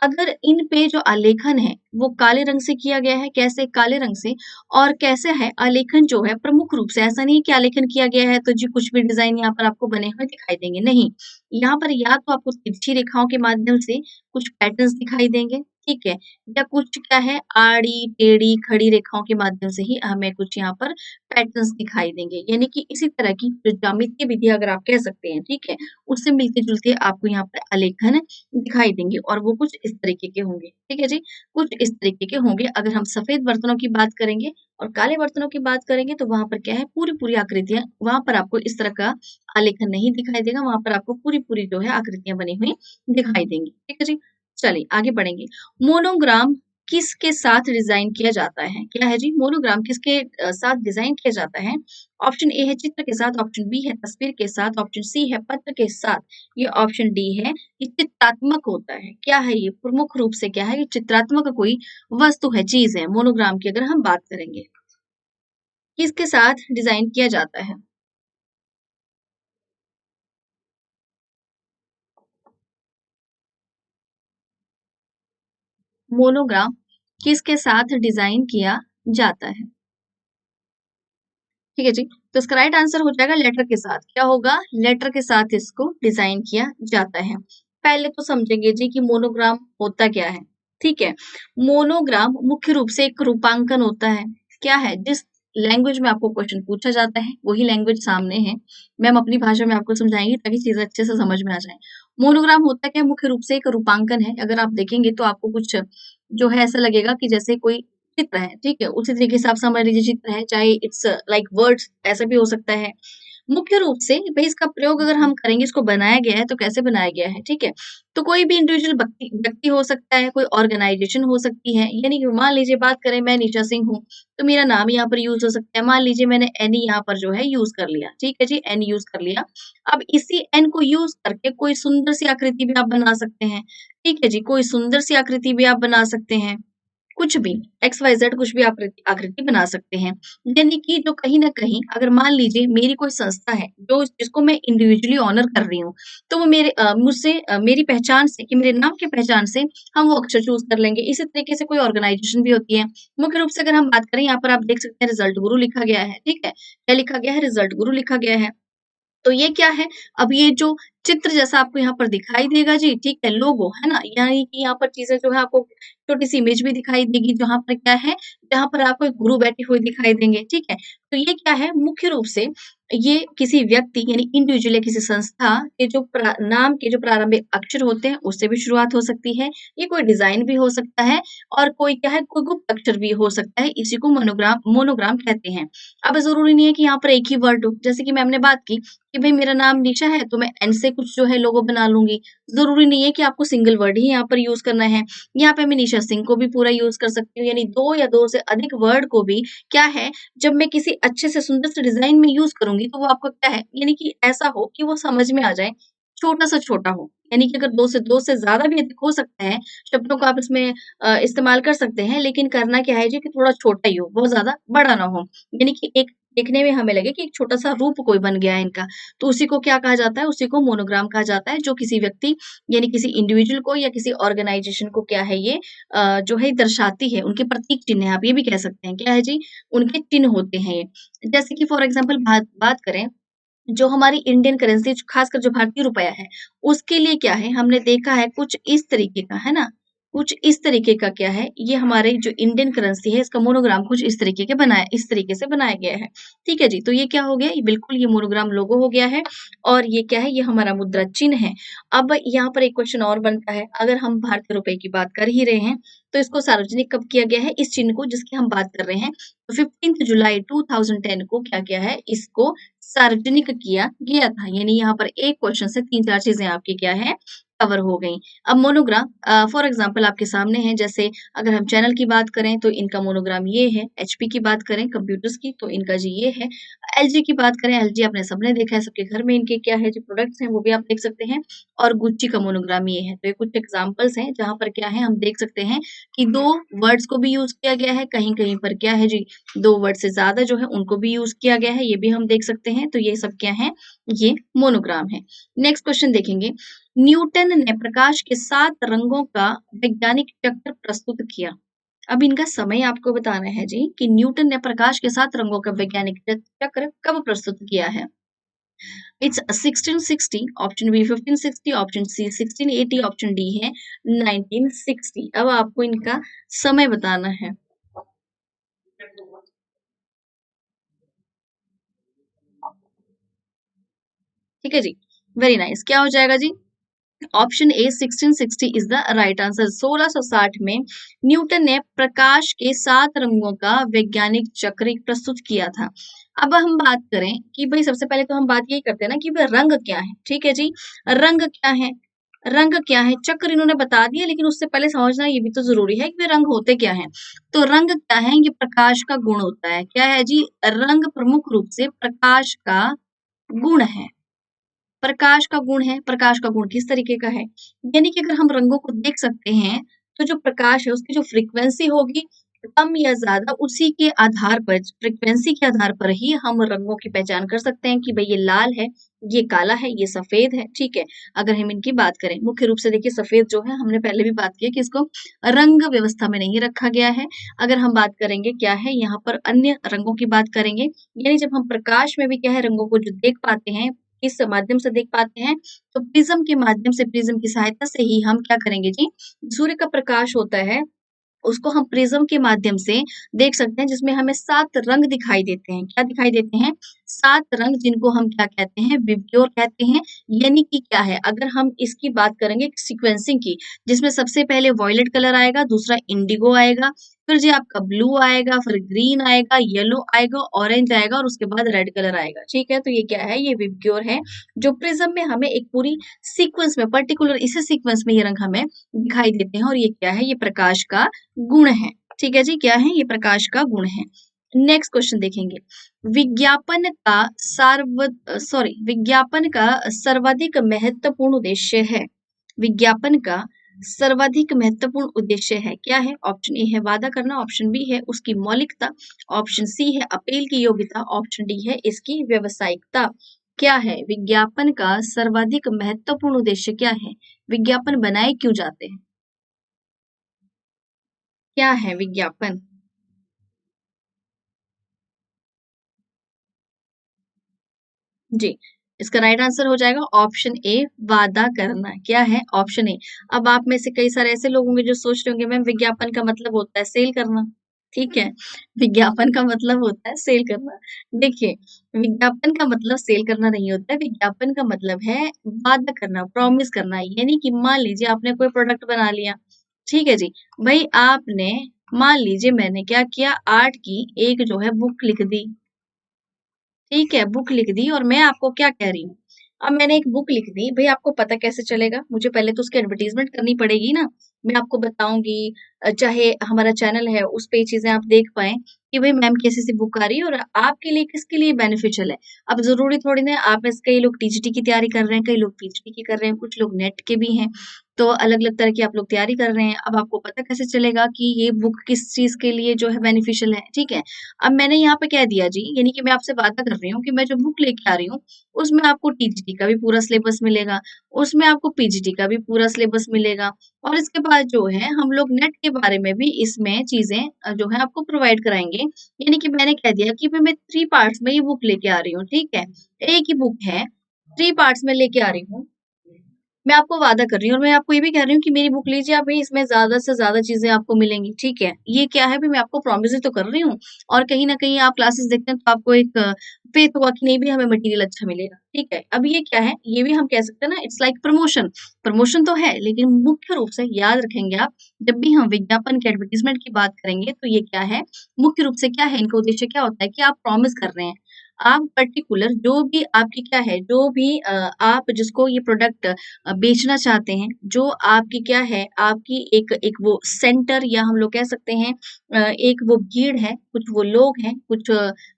अगर इन पे जो आलेखन है, वो काले रंग से किया गया है, कैसे? काले रंग से। और कैसे है आलेखन जो है प्रमुख रूप से ऐसा नहीं है कि आलेखन किया गया है तो जी कुछ भी डिज़ाइन यहाँ पर आपको बने हुए दिखाई देंगे, नहीं। यहाँ पर या तो आपको तिरछी रेखाओं के माध्यम से कुछ पैटर्न्स दिखाई देंगे, ठीक है? या कुछ क्या है आड़ी, टेढ़ी, खड़ी रेखाओं के माध्यम से ही हमें कुछ यहाँ पर पैटर्न्स दिखाई देंगे। यानी कि इसी तरह की जो ज्यामितीय विधि अगर आप कह सकते हैं, ठीक है? उससे मिलते-जुलते आपको यहाँ पर आलेखन दिखाई देंगे और वो कुछ इस तरीके के होंगे, ठीक है जी? कुछ इस तरीके के होंगे। अगर हम सफ़ेद बर्तनों की बात करेंगे और काले बर्तनों की बात करेंगे तो वहाँ पर क्या है पूरी-पूरी आकृतियाँ वहाँ पर आपको इस तरह का आलेखन नहीं दिखाई देगा, वहाँ पर आपको पूरी-पूरी जो है आकृतियाँ बनी हुई दिखाई देंगी, ठीक है जी? चलिए आगे बढ़ेंगे। मोनोग्राम किसके साथ डिज़ाइन किया जाता है? क्या है जी? मोनोग्राम किसके साथ डिज़ाइन किया जाता है? ऑप्शन ए है चित्र के साथ, ऑप्शन बी है तस्वीर के साथ, ऑप्शन सी है पत्र के साथ, ये ऑप्शन डी है ये चित्रात्मक होता है। क्या है ये? प्रमुख रूप से क्या है? ये चित्रात्मक कोई वस्तु है, चीज़ है, मोनोग्राम की अगर हम बात करेंगे। किसके साथ डिज़ाइन किया जाता है? मोनोग्राम किसके साथ डिज़ाइन किया जाता है? ठीक है जी। तो इसका राइट आंसर हो जाएगा लेटर के साथ। क्या होगा? लेटर के साथ इसको डिज़ाइन किया जाता है। पहले तो समझेंगे जी कि मोनोग्राम होता क्या है? ठीक है। मोनोग्राम मुख्य रूप से एक रूपांकन होता है। क्या है? जिस लैंग्वेज में आपको क्वेश्चन पूछा जाता है, वही लैंग्वेज सामने है। मैम अपनी भाषा में आपको समझाएँगी ताकि चीज़ें अच्छे से समझ में आ जाएँ। मोनोग्राम होता क्या है? मुख्य रूप से एक रूपांकन है। अगर आप देखेंगे तो आपको कुछ जो है ऐसा लगेगा कि जैसे कोई चित्र है, ठीक है? उसी तरीके से आप समझ लीजिए चित्र है, चाहे इट्स लाइक वर्ड्स ऐसा भी हो सकता है। मुख्य रूप से भई इसका प्रयोग अगर हम करेंगे, इसको बनाया गया है तो कैसे बनाया गया है, ठीक है? तो कोई भी इंडिविजुअल व्यक्ति व्यक्ति हो सकता है, कोई ऑर्गनाइज़ेशन हो सकती है, यानी कि मान लीजिए बात करें मैं निशा सिंह हूँ, तो मेरा नाम यहाँ पर यूज़ हो सकता है। मान लीजिए मैंने एनी यहाँ पर जो है यूज़ कर लिया, ठीक है जी? एन यूज़ कर लिया। अब इसी एन को यूज़ करके कोई सुंदर सी आकृति भी आप बना सकते हैं, ठीक है जी? कोई सुंदर सी आकृति भी आप बना सकते हैं। कुछ भी एक्स वाई ज़ेड कुछ भी आकृति आकृति बना सकते हैं। यानी कि जो कहीं न कहीं अगर मान लीजिए मेरी कोई संस्था है, जो जिसको मैं इंडिविजुअली ऑनर कर रही हूँ, तो वो मेरे मुझसे मेरी पहचान से कि मेरे नाम की पहचान से हम वो अक्षर चूज़ कर लेंगे। इसी तरीके से कोई ऑर्गनाइज़ेशन भी होती है। मुख्य रूप से अगर हम बात करें यहाँ पर आप देख सकते हैं रिज़ल्ट गुरु लिखा गया है, ठीक है? क्या लिखा गया है? रिज़ल्ट गुरु लिखा गया है। तो ये क्या है? अब ये जो चित्र जैसा आपको यहाँ पर दिखाई देगा जी, ठीक है, लोगो, है ना? यानी कि यहाँ पर चीज़ें जो है आपको छोटी-सी इमेज भी दिखाई देगी, जहाँ पर क्या है, जहाँ पर आपको एक गुरु बैठे हुए दिखाई देंगे, ठीक है? तो ये क्या है, मुख्य रूप से ये किसी व्यक्ति यानी इंडिविजुअल या किसी संस्था के जो नाम के जो प्रारंभिक अक्षर होते हैं, उससे भी शुरुआत हो सकती है। ये कोई डिज़ाइन भी हो सकता है और कोई क्या है, कोई गुप्त अक्षर भी हो सकता है। इसी को मोनोग्राम कहते हैं। अब ज़रूरी नहीं है कि यहाँ पर एक ही वर्ड हो, जैसे कि मैम ने बात की कि भई मेरा नाम निशा है, तो मैं एन से कुछ जो है लोगो बना लूँगी। ज़रूरी नहीं है कि आपको सिंगल वर्ड ही यहाँ पर यूज़ करना है। यहाँ पे मैं निशा सिंह को भी पूरा यूज़ कर सकती हूँ, यानी 2 या 2 से अधिक वर्ड को भी क्या है, जब मैं किसी अच्छे से सुंदर से डिज़ाइन में यूज़ करूँगी, तो वो आपको क्या है, यानी कि ऐसा हो कि वो समझ में आ जाए, छोटा से छोटा हो। यानी कि अगर 2 से ज़्यादा भी अधिक हो सकता है, शब्दों को आप इसमें इस्तेमाल कर सकते हैं, लेकिन करना क्या है जी कि थोड़ा छोटा ही हो, बहुत ज़्यादा बड़ा ना हो। यानी कि एक देखने में हमें लगे कि एक छोटा-सा रूप कोई बन गया है इनका। तो उसी को क्या कहा जाता है, उसी को मोनोग्राम कहा जाता है, जो किसी व्यक्ति यानी किसी इंडिविजुअल को या किसी ऑर्गनाइज़ेशन को क्या है ये जो है दर्शाती है, उनके प्रतीक चिन्ह है, आप ये भी कह सकते हैं। क्या है जी? उनके चिन्ह होते हैं ये। जैसे कि फॉर एग्ज़ाम्पल बात बात करें जो हमारी इंडियन करेंसी खासकर जो भारतीय रुपया है, उसके लिए क्या है हमने देखा है कुछ इस तरीके का, है ना? कुछ इस तरीके का क्या है, ये हमारे जो इंडियन करेंसी है इसका मोनोग्राम कुछ इस तरीके से बनाया गया है। ठीक है जी, तो ये क्या हो गया, ये बिल्कुल ये मोनोग्राम लोगो हो गया है और ये क्या है, ये हमारा मुद्रा चिन्ह है। अब यहाँ पर एक क्वेश्चन और बनता है, अगर हम भारतीय रुपए की बात कर ही रहे हैं, तो इसको सार्वजनिक कब किया गया है, इस चिन्ह को जिसकी हम बात कर रहे हैं, तो 15th जुलाई 2010 को क्या किया है, इसको सार्वजनिक किया गया था। यानी यहाँ पर एक क्वेश्चन से 3-4 चीज़ें आपकी क्या है कवर हो गई। अब मोनोग्राम फॉर एग्जांपल आपके सामने है, जैसे अगर हम चैनल की बात करें तो इनका मोनोग्राम ये है, एचपी की बात करें कंप्यूटर्स की तो इनका जी ये है, एलजी की बात करें, एलजी आपने सबने देखा है, सबके घर में इनके क्या है जो प्रोडक्ट्स हैं वो भी आप देख सकते हैं, और गुच्ची का मोनोग्राम ये है। तो ये कुछ एग्जांपल्स हैं जहाँ पर क्या है हम देख सकते हैं कि 2 वर्ड्स को भी यूज़ किया गया है, कहीं-कहीं पर क्या है जी 2 वर्ड से ज़्यादा जो है उनको भी यूज़ किया गया है, ये भी हम देख सकते हैं। तो ये सब क्या है, ये मोनोग्राम है। नेक्स्ट क्वेश्चन देखेंगे, न्यूटन ने प्रकाश के 7 रंगों का वैज्ञानिक चक्र प्रस्तुत किया। अब इनका समय आपको बताना है जी कि न्यूटन ने प्रकाश के 7 रंगों का वैज्ञानिक चक्र कब प्रस्तुत किया है। It's 1660, option B 1560, option C 1680, option D है 1960। अब आपको इनका समय बताना है। ठीक है जी, वेरी नाइस। क्या हो जाएगा जी, option A 1660 is the right answer. 1660 में न्यूटन ने प्रकाश के 7 रंगों का वैज्ञानिक चक्र प्रस्तुत किया था। अब हम बात करें कि भाई सबसे पहले तो हम बात यही करते हैं ना कि भाई रंग क्या है। ठीक है जी, रंग क्या है, रंग क्या है, चक्र इन्होंने बता दिया, लेकिन उससे पहले समझना ये भी तो जरूरी है कि वे रंग होते क्या हैं। तो रंग क्या है, ये प्रकाश का गुण होता है। क्या है जी, रंग प्रमुख रूप से प्रकाश का गुण है। प्रकाश का गुण है। प्रकाश का गुण किस तरीके का है, यानी कि अगर हम रंगों को देख सकते हैं तो जो प्रकाश है उसकी जो फ्रीक्वेंसी होगी कम या ज्यादा, उसी के आधार पर, फ्रीक्वेंसी के आधार पर ही हम रंगों की पहचान कर सकते हैं कि भाई ये लाल है, ये काला है, ये सफेद है। ठीक है, अगर हम इनकी बात करें मुख्य रूप से देखिए सफेद जो है, हमने पहले भी बात की है कि इसको रंग व्यवस्था में नहीं रखा गया है। अगर हम बात करेंगे क्या है यहाँ पर अन्य रंगों की बात करेंगे, यानी जब हम प्रकाश में भी क्या है रंगों को जो देख पाते हैं, किस माध्यम से देख पाते हैं, तो प्रिज्म के माध्यम से, प्रिज्म की सहायता से ही हम क्या करेंगे जी, सूर्य का प्रकाश होता है उसको हम प्रिज्म के माध्यम से देख सकते हैं, जिसमें हमें 7 रंग दिखाई देते हैं। क्या दिखाई देते हैं, 7 रंग, जिनको हम क्या कहते हैं, विबग्योर कहते हैं। यानी कि क्या है, अगर हम इसकी बात करेंगे सीक्वेंसिंग की, जिसमें सबसे पहले वॉयलेट कलर आएगा, दूसरा इंडिगो आएगा, फिर जी आपका ब्लू आएगा, फिर ग्रीन आएगा, येलो आएगा, ऑरेंज आएगा और उसके बाद रेड कलर आएगा। ठीक है, तो ये क्या है, ये विबग्योर है, जो प्रिज्म में हमें एक पूरी सीक्वेंस में, पर्टिकुलर इसी सीक्वेंस में ये रंग हमें दिखाई देते हैं, और ये क्या है, ये प्रकाश का गुण है। ठीक है जी, क्या है, ये प्रकाश का गुण है। नेक्स्ट क्वेश्चन देखेंगे, विज्ञापन का विज्ञापन का सर्वाधिक महत्वपूर्ण उद्देश्य है। विज्ञापन का सर्वाधिक महत्वपूर्ण उद्देश्य है, क्या है, ऑप्शन ए है वादा करना, ऑप्शन बी है उसकी मौलिकता, ऑप्शन सी है अपील की योग्यता, ऑप्शन डी है इसकी व्यावसायिकता। क्या है, विज्ञापन का सर्वाधिक महत्वपूर्ण उद्देश्य क्या है, विज्ञापन बनाए क्यों जाते हैं, क्या है विज्ञापन। जी, इसका राइट आंसर हो जाएगा ऑप्शन ए वादा करना। क्या है, ऑप्शन ए। अब आप में से कई सारे ऐसे लोग होंगे जो सोच रहे होंगे मैम विज्ञापन का मतलब होता है सेल करना। ठीक है, विज्ञापन का मतलब होता है सेल करना। देखिए, विज्ञापन का मतलब सेल करना नहीं होता है, विज्ञापन का मतलब है वादा करना, प्रॉमिस करना। यानी कि मान लीजिए आपने कोई प्रोडक्ट बना लिया, ठीक है जी, भाई आपने, मान लीजिए मैंने क्या किया, आर्ट की एक जो है बुक लिख दी, ठीक है, बुक लिख दी, और मैं आपको क्या कह रही हूँ, अब मैंने एक बुक लिख दी, भाई आपको पता कैसे चलेगा, मुझे पहले तो उसकी एडवर्टीजमेंट करनी पड़ेगी ना, मैं आपको बताऊंगी, चाहे हमारा चैनल है उस पे ये चीजें आप देख पाए कि भाई मैम कैसी सी बुक आ रही है और आपके लिए किसके लिए बेनिफिशियल है। अब जरूरी थोड़ी ना, आप में से कई लोग टीजीटी की तैयारी कर रहे हैं, कई लोग पीएचडी की कर रहे हैं, कुछ लोग नेट के भी हैं, तो अलग अलग तरह की आप लोग तैयारी कर रहे हैं। अब आपको पता कैसे चलेगा कि ये बुक किस चीज के लिए जो है बेनिफिशियल है। ठीक है, अब मैंने यहाँ पे कह दिया जी, यानी कि मैं आपसे वादा कर रही हूँ कि मैं जो बुक लेके आ रही हूँ उसमें आपको टीजीटी का भी पूरा सिलेबस मिलेगा, उसमें आपको पीजीटी का भी पूरा सिलेबस मिलेगा, और इसके बाद जो है हम लोग नेट के बारे में भी इसमें चीजें जो है आपको प्रोवाइड कराएंगे। यानी कि मैंने कह दिया कि मैं 3 पार्ट्स में ये बुक लेके आ रही हूँ। ठीक है, एक ही बुक है, 3 पार्ट्स में लेके आ रही हूँ, मैं आपको वादा कर रही हूँ, और मैं आपको ये भी कह रही हूँ कि मेरी बुक लीजिए आप, इसमें ज़्यादा से ज़्यादा चीज़ें आपको मिलेंगी, ठीक है? ये क्या है, भई मैं आपको प्रॉमिस ही तो कर रही हूँ, और कहीं न कहीं आप क्लासेस देखते हैं तो आपको एक फ़ेथ होगा कि नहीं, भई हमें मटेरियल अच्छा मिलेगा, ठीक है? अब ये क्या है, ये भी हम कह सकते हैं ना, इट्स लाइक प्रमोशन। प्रमोशन तो है, लेकिन मुख्य रूप से याद रखेंगे आप, जब भी हम विज्ञापन के एडवर्टाइज़मेंट की बात करेंगे तो ये क्या है, मुख्य रूप से क्या है, इनका उद्देश्य क्या होता है कि आप प्रॉमिस कर रहे हैं। आप पर्टिकुलर जो भी आपकी क्या है, जो भी आप जिसको ये प्रोडक्ट बेचना चाहते हैं, जो आपकी क्या है, आपकी एक एक वो सेंटर या हम लोग कह सकते हैं एक वो भीड़ है, कुछ वो लोग हैं, कुछ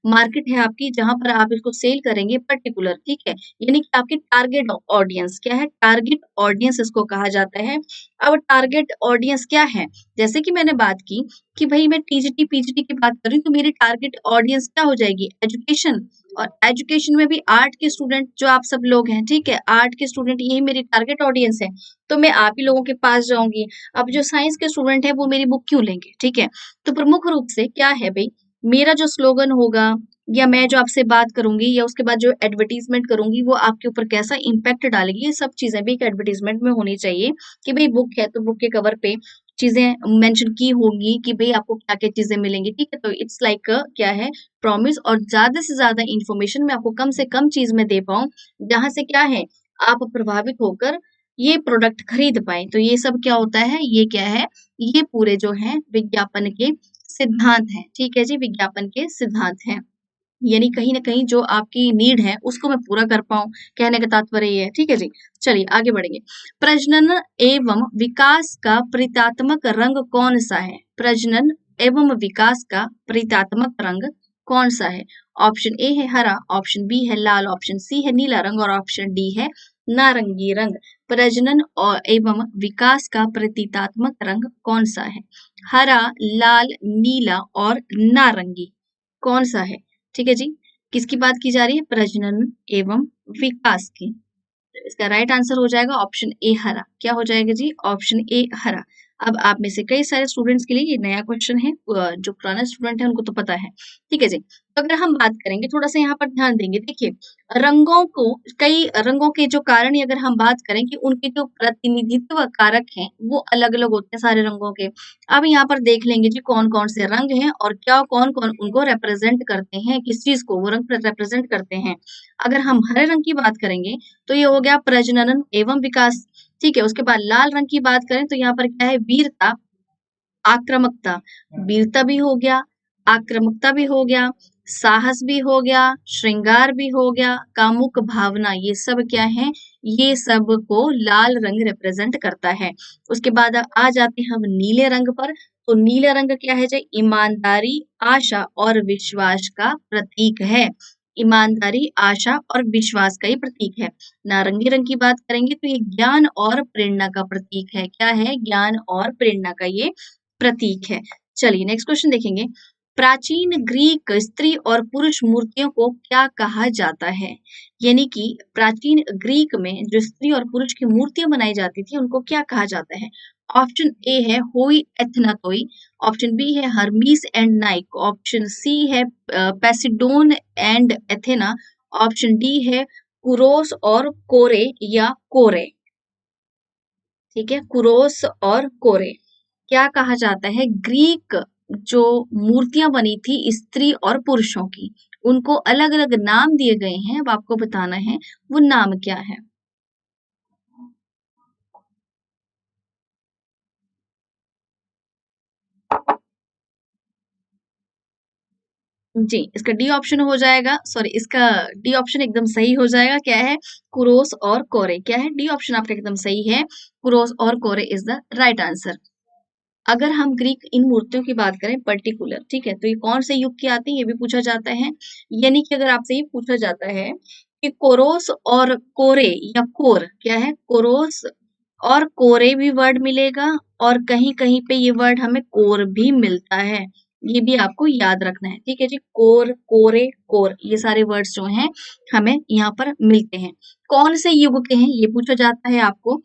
मार्केट है आपकी जहाँ पर आप इसको सेल करेंगे पर्टिकुलर, ठीक है? यानी कि आपकी टारगेट ऑडियंस क्या है? टारगेट ऑडियंस इसको कहा जाता है। अब टारगेट ऑडियंस क्या है? जैसे कि मैंने बात की कि भई मैं टीजीटी, पीजीटी की बात कर रही हूँ तो मेरी टारगेट ऑडियंस क्या हो जाएगी? एजुकेशन और एजुकेशन में भी आर्ट के स्टूडेंट जो आप सब लोग हैं, ठीक है? आर्ट के स्टूडेंट यही मेरी टारगेट ऑडियंस है, तो मैं आप ही लोगों के पास जाऊँगी। अब जो साइंस के स्टूडेंट हैं वो मेरी बुक क्यों लेंगे, ठीक है? तो प्रमुख रूप से क्या है भई, मेरा जो स्लोगन होगा या मैं जो आपसे बात करूँगी या उसके बाद जो एडवर्टाइज़मेंट करूँगी वो आपके ऊपर कैसा इम्पैक्ट डालेगी, ये सब चीज़ें भी एक एडवर्टाइज़मेंट में होनी चाहिए कि भई बुक है तो बुक के कवर पे चीज़ें मेंशन की होंगी कि भई आपको क्या-क्या चीज़ें मिलेंगी, ठीक है? तो इट्स लाइक क्या है प्रॉमिस और ज़्यादा से ज़्यादा इन्फॉर्मेशन मैं आपको कम से कम चीज़ में दे पाऊँ, जहाँ से क्या है आप प्रभावित होकर ये प्रोडक्ट खरीद पाएँ। तो ये सब क्या होता है, ये क्या है, ये पूरे जो हैं विज्ञापन के सिद्धांत हैं, ठीक है जी? विज्ञापन के सिद्धांत हैं। यानी कहीं न कहीं जो आपकी नीड है, उसको मैं पूरा कर पाऊँ, कहने का तात्पर्य ये है, ठीक है जी? चलिए आगे बढ़ेंगे। प्रजनन एवं विकास का प्रतीकात्मक रंग कौन-सा है? प्रजनन एवं विकास का प्रतीकात्मक रंग कौन-सा है? ऑप्शन ए है हरा, ऑप्शन बी है लाल, ऑप्शन सी है नीला रंग और ऑप्शन डी है नारंगी रंग। प्रजनन और एवं विकास का प्रतीकात्मक रंग कौन-सा है? हरा, लाल, नीला और नारंगी, कौन-सा है? ठीक है जी। किसकी बात की जा रही है? प्रजनन एवं विकास की। तो इसका राइट आंसर हो जाएगा ऑप्शन ए हरा। क्या हो जाएगा जी? ऑप्शन ए हरा। अब आप में से कई सारे स्टूडेंट्स के लिए ये नया क्वेश्चन है। जो पुराने स्टूडेंट हैं उनको तो पता है। ठीक है जी। तो अगर हम बात करेंगे थोड़ा-सा यहाँ पर ध्यान देंगे। देखिए रंगों को कई रंगों के जो कारण ही अगर हम बात करें कि उनके जो प्रतिनिधित्व कारक हैं वो अलग-अलग होते हैं सारे रंगों के। अब यहाँ पर देख लेंगे जी कौन-कौन से रंग हैं और क्या कौन-कौन उनको रिप्रेजेंट करते हैं, किस चीज़ को वो रंग रिप्रेजेंट करते हैं। अगर हम हरे रंग की बात करेंगे तो ये हो गया प्रजनन एवं विकास, ठीक है? उसके बाद लाल रंग की बात करें तो यहाँ पर क्या है वीरता, आक्रामकता, वीरता भी हो गया, आक्रामकता भी हो गया, साहस भी हो गया, श्रृंगार भी हो गया, कामुक भावना, ये सब क्या है? ये सब को लाल रंग रिप्रेजेंट करता है। उसके बाद आ जाते हैं हम नीले रंग पर, तो नीला रंग क्या है जी? ईमानदारी, आशा और विश्वास का प्रतीक है। ईमानदारी, आशा और विश्वास का ही प्रतीक है। नारंगी रंग की बात करेंगे तो ये ज्ञान और प्रेरणा का प्रतीक है। क्या है? ज्ञान और प्रेरणा का ये प्रतीक है। चलिए नेक्स्ट क्वेश्चन देखेंगे। प्राचीन ग्रीक स्त्री और पुरुष मूर्तियों को क्या कहा जाता है? यानी कि प्राचीन ग्रीक में जो स्त्री और पुरुष की मूर्तियां बनाई जाती थी उनको क्या कहा जाता है? ऑप्शन ए है होई एथनातोई, ऑप्शन बी है Hermes and Nike, option C है Poseidon and Athena, option D है कुरोस और कोरे या कोरे। ठीक है, कुरोस और कोरे। क्या कहा जाता है? ग्रीक जो मूर्तियां बनी थी स्त्री और पुरुषों की, उनको अलग-अलग नाम दिए गए हैं। अब आपको बताना है वो नाम क्या है। जी, इसका डी ऑप्शन हो जाएगा, सॉरी इसका डी ऑप्शन एकदम सही हो जाएगा। क्या है? कुरोस और कोरे। क्या है? डी ऑप्शन आपका एकदम सही है। कुरोस और कोरे इज द राइट आंसर। अगर हम ग्रीक इन मूर्तियों की बात करें पर्टिकुलर, ठीक है, तो ये कौन से युग की आती है ये भी पूछा जाता है। यानी कि अगर आपसे ये पूछा जाता है कि कोरोस और कोरे या कोर क्या है? कोरोस और कोरे भी वर्ड मिलेगा और कहीं-कहीं पे ये वर्ड हमें कोर भी मिलता है। ये भी आपको याद रखना है, ठीक है जी? कोर, कोरे, कोर ये सारे वर्ड्स जो हैं हमें यहाँ पर मिलते हैं। कौन से युग के हैं ये पूछा जाता है आपको।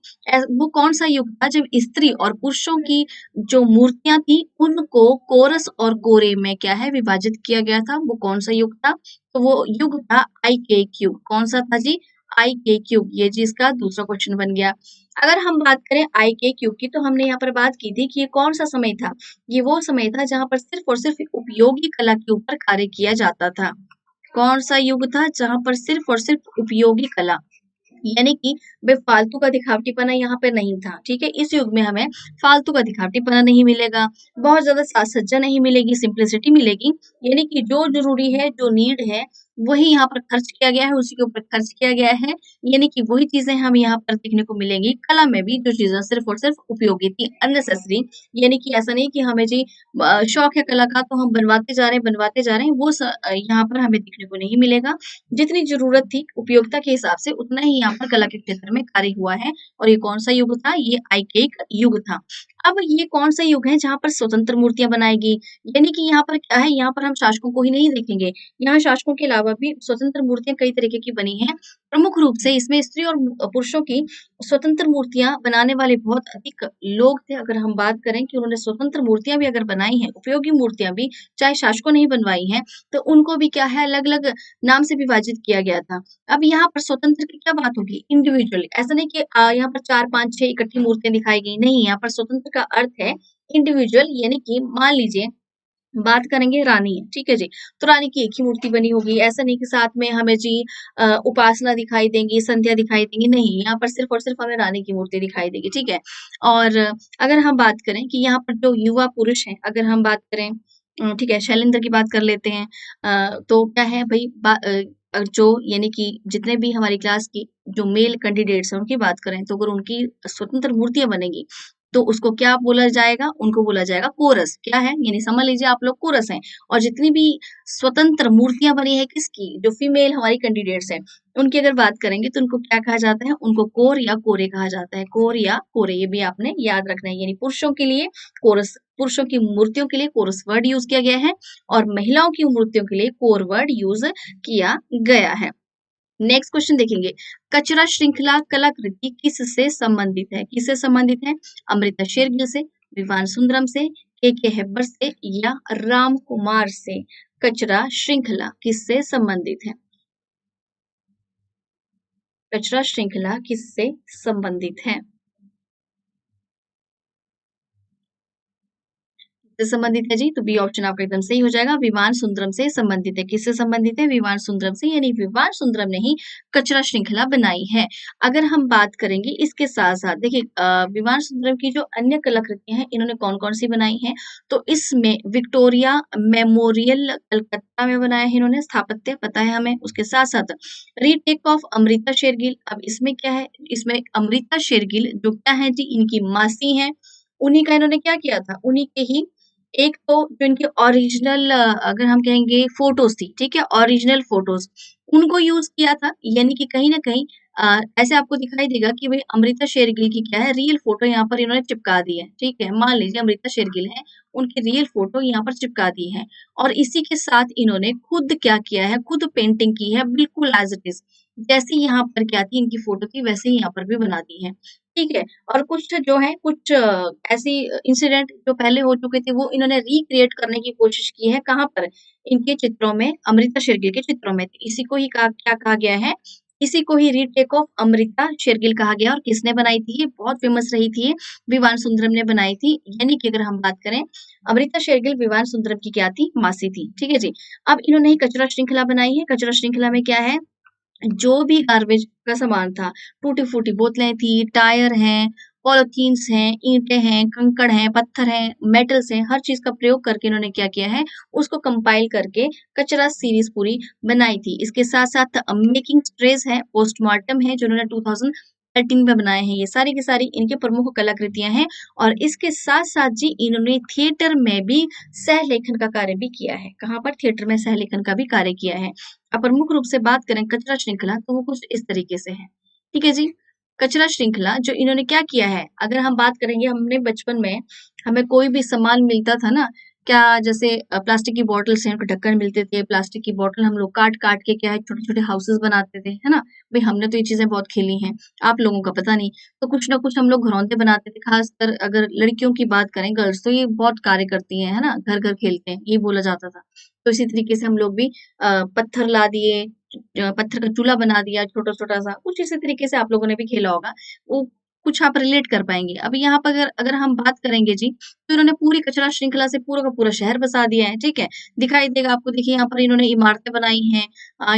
वो कौन सा युग था जब स्त्री और पुरुषों की जो मूर्तियां थी उनको कोरस और कोरे में क्या है विभाजित किया गया था। वो कौन सा युग था? तो वो युग था आई के क्यूब। कौन सा था जी? आई के क्यूब। ये जी इसका दूसरा क्वेश्चन बन गया। अगर हम बात करें आई के क्यूब की तो हमने यहाँ पर बात की थी कि ये कौन सा समय था। ये वो समय था जहां पर सिर्फ और सिर्फ उपयोगी कला के ऊपर कार्य किया जाता था। कौन सा युग था जहां पर सिर्फ और सिर्फ उपयोगी कला यानी कि बेफालतू का दिखावटीपना यहाँ पे नहीं था, ठीक है? इस युग में हमें फालतू का दिखावटीपना नहीं मिलेगा, बहुत ज़्यादा साज-सज्जा नहीं मिलेगी, सिंप्लिसिटी मिलेगी, यानी कि जो ज़रूरी है, जो नीड है, वही यहाँ पर खर्च किया गया है, उसी के ऊपर खर्च किया गया है, यानी कि वही चीज़ें हमें यहाँ पर देखने को मिलेंगी कला में भी, जो चीज़ें सिर्फ़ और सिर्फ़ उपयोगी थी, अननेसेसरी, यानी कि ऐसा नहीं कि हमें जी शौक है कला का तो हम बनवाते जा रहे हैं, वो यहाँ पर हमें देखने को नहीं मिलेगा। जितनी ज़रूरत थी उपयोगिता के हिसाब से उतना ही यहाँ पर कला के क्षेत्र में कार्य हुआ है और ये कौन-सा युग था? ये आर्काइक युग था। अब ये कौन-सा युग है जहाँ पर स्वतंत्र मूर्तियाँ बनाई गई? यानी कि यहाँ पर क्या है, यहाँ पर हम शासकों को ही नहीं देखेंगे, यहाँ शासकों के अलावा भी स्वतंत्र मूर्तियाँ कई तरीके की बनी हैं। प्रमुख रूप से इसमें स्त्री और पुरुषों की स्वतंत्र मूर्तियाँ बनाने वाले बहुत अधिक लोग थे। अगर हम बात करें कि उन्होंने स्वतंत्र मूर्तियाँ भी अगर बनाई हैं, उपयोगी मूर्तियाँ भी, चाहे शासकों ने ही बनवाई हैं, तो उनको भी क्या है अलग-अलग नाम से विभाजित किया गया था। अब यहाँ पर स्वतंत्र की क्या बात होगी? इंडिविजुअली, ऐसा नहीं कि यहाँ पर 4, 5, 6 इकट्ठी मूर्तियाँ दिखाई गई, नहीं, यहाँ पर स्वतंत्र का अर्थ है इंडिविजुअल, यानी कि मान लीजिए बात करेंगे रानी है, ठीक है जी? तो रानी की एक ही मूर्ति बनी होगी, ऐसा नहीं कि साथ में हमें जी उपासना दिखाई देंगी, संध्या दिखाई देंगी, नहीं, यहाँ पर सिर्फ़ और सिर्फ़ हमें रानी की मूर्ति दिखाई देगी, ठीक है? और अगर हम बात करें कि यहाँ पर जो युवा पुरुष हैं, अगर हम बात करें ठीक है, शैलेंद्र की बात कर लेते हैं। तो क्या है भई जो यानी कि जितने भी हमारी क्लास की जो मेल कैंडिडेट्स हैं, उनकी बात करें, तो अगर उनकी स्वतंत्र मूर्तियाँ बनेंगी, तो उसको क्या बोला जाएगा? उनको बोला जाएगा कोरस। क्या है? यानी समझ लीजिए आप लोग कोरस हैं और जितनी भी स्वतंत्र मूर्तियाँ बनी हैं किसकी? जो फीमेल हमारी कैंडिडेट्स हैं, उनकी अगर बात करेंगे तो उनको क्या कहा जाता है? उनको कोर या कोरे कहा जाता है। कोर या कोरे, ये भी आपने याद रखना है। यानी पुरुषों के लिए कोरस, पुरुषों की मूर्तियों के लिए कोरस वर्ड यूज़ किया गया है और महिलाओं की मूर्तियों के लिए कोर वर्ड यूज़ किया गया है। नेक्स्ट क्वेश्चन देखेंगे, कचरा श्रृंखला कलाकृति किससे संबंधित है? किससे संबंधित है? अमृता शेरगिल से, विवान सुंदरम से, के हेब्बर से या राम कुमार से? कचरा श्रृंखला किससे संबंधित है? कचरा श्रृंखला किससे संबंधित है? से संबंधित है जी, तो बी ऑप्शन आपका एकदम सही हो जाएगा। विमान सुंदरम से संबंधित है। किससे संबंधित है? विमान सुंदरम से, यानी विमान सुंदरम ने ही कचरा श्रृंखला बनाई है। अगर हम बात करेंगे इसके साथ-साथ देखिए विमान सुंदरम की जो अन्य कलाकृतियाँ हैं, इन्होंने कौन-कौन सी बनाई हैं? तो इसमें विक्टोरिया मेमोरियल कलकत्ता में बनाया है इन्होंने, स्थापत्य पता है हमें। उसके साथ-साथ रीटेक ऑफ अमृता शेरगिल, अब इसमें क्या है? इसमें अमृता शेरगिल जो क्या है जी, इनकी मासी हैं। उन्हीं का इन्होंने क्या किया था? उन्हीं के ही एक तो जो इनके ओरिजिनल अगर हम कहेंगे फ़ोटोज़ थी, ठीक है? ओरिजिनल फ़ोटोज़, उनको यूज़ किया था, यानी कि कहीं न कहीं ऐसे आपको दिखाई देगा कि भई अमृता शेरगिल की क्या है, रियल फ़ोटो यहाँ पर इन्होंने चिपका दी है, ठीक है? मान लीजिए अमृता शेरगिल हैं, उनकी रियल फ़ोटो यहाँ पर चिपका दी है और इसी के साथ इन्होंने खुद क्या किया है, खुद पेंटिंग की है, बिल्कुल एज़ इट इज़। जैसी यहाँ पर क्या थी, इनकी फ़ोटो थी, वैसे ही यहाँ पर भी बना दी है, ठीक है? और कुछ जो है कुछ ऐसी इंसिडेंट जो पहले हो चुके थे वो इन्होंने रिक्रिएट करने की कोशिश की है, कहाँ पर? इनके चित्रों में, अमृता शेरगिल के चित्रों में। इसी को ही क्या कहा गया है? इसी को ही रीटेक ऑफ अमृता शेरगिल कहा गया और किसने बनाई थी ये? बहुत फेमस रही थी ये, विवान सुंदरम ने बनाई थी। यानी कि अगर हम बात करें, अमृता शेरगिल विवान सुंदरम की क्या थी? मासी थी, ठीक है जी? अब इन्होंने ही कचरा श्रृंखला बनाई है, कचरा श्रृंखला में क्या है? जो भी गार्बेज का सामान था, टूटी-फूटी बोतलें थी, टायर हैं, पॉलीथीन्स हैं, ईंटें हैं, कंकड़ हैं, पत्थर हैं, मेटल्स हैं, हर चीज़ का प्रयोग करके इन्होंने क्या किया है, उसको कंपाइल करके कचरा सीरीज़ पूरी बनाई थी। इसके साथ-साथ मेकिंग स्ट्रेस है, पोस्टमार्टम है, जो उन्होंने 2013 में बनाए हैं। ये सारी की सारी इनकी प्रमुख कलाकृतियाँ हैं और इसके साथ-साथ जी इन्होंने थिएटर में भी सह-लेखन का कार्य भी किया है। कहाँ पर? थिएटर में सह-लेखन का भी कार्य किया है। अब प्रमुख रूप से बात करें कचरा श्रृंखला तो वो कुछ इस तरीके से है। ठीक है जी? कचरा श्रृंखला जो इन्होंने क्या किया है, अगर हम बात करेंगे हमने बचपन में हमें कोई भी सामान मिलता था ना, क्या जैसे प्लास्टिक की बॉटल्स हैं, उनके ढक्कन मिलते थे, प्लास्टिक की बॉटल हम लोग काट-काट के क्या है छोटे-छोटे हाउसेस बनाते थे, है ना? भई हमने तो ये चीज़ें बहुत खेली हैं, आप लोगों का पता नहीं। तो कुछ ना कुछ हम लोग घरौंदे बनाते थे, खासकर अगर लड़कियों की बात करें गर्ल्स तो ये बहुत कार्य करती हैं, है ना? घर-घर खेलते हैं, ये बोला जाता था। तो इसी तरीके से हम लोग भी पत्थर ला दिए, पत्थर का चूल्हा बना दिया छोटा-छोटा सा, कुछ इसी तरीके से आप लोगों ने भी खेला होगा। वो कुछ आप रिलेट कर पाएँगे। अभी यहाँ पर अगर अगर हम बात करेंगे जी, तो इन्होंने पूरी कचरा श्रृंखला से पूरा का पूरा शहर बसा दिया है, ठीक है? दिखाई देगा आपको, देखिए यहाँ पर इन्होंने इमारतें बनाई हैं,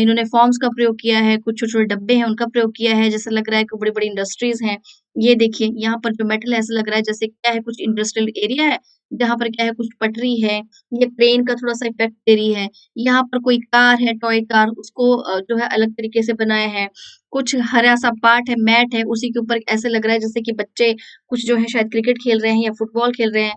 इन्होंने फॉर्म्स का प्रयोग किया है, कुछ छोटे-छोटे डब्बे हैं उनका प्रयोग किया है, जैसा लग रहा है कि बड़ी-बड़ी इंडस्ट्रीज़ हैं। ये देखिए यहाँ पर जो मेटल है ऐसा लग रहा है जैसे क्या है कुछ इंडस्ट्रियल एरिया है जहाँ पर क्या है कुछ पटरी है, ये ट्रेन का थोड़ा-सा इफ़ेक्ट दे रही है। यहाँ पर कोई कार है, टॉय कार उसको जो है अलग तरीके से बनाया है। कुछ हरा-सा पार्ट है, मैट है, उसी के ऊपर ऐसे लग रहा है जैसे कि बच्चे कुछ जो है शायद क्रिकेट खेल रहे हैं या फुटबॉल खेल रहे हैं।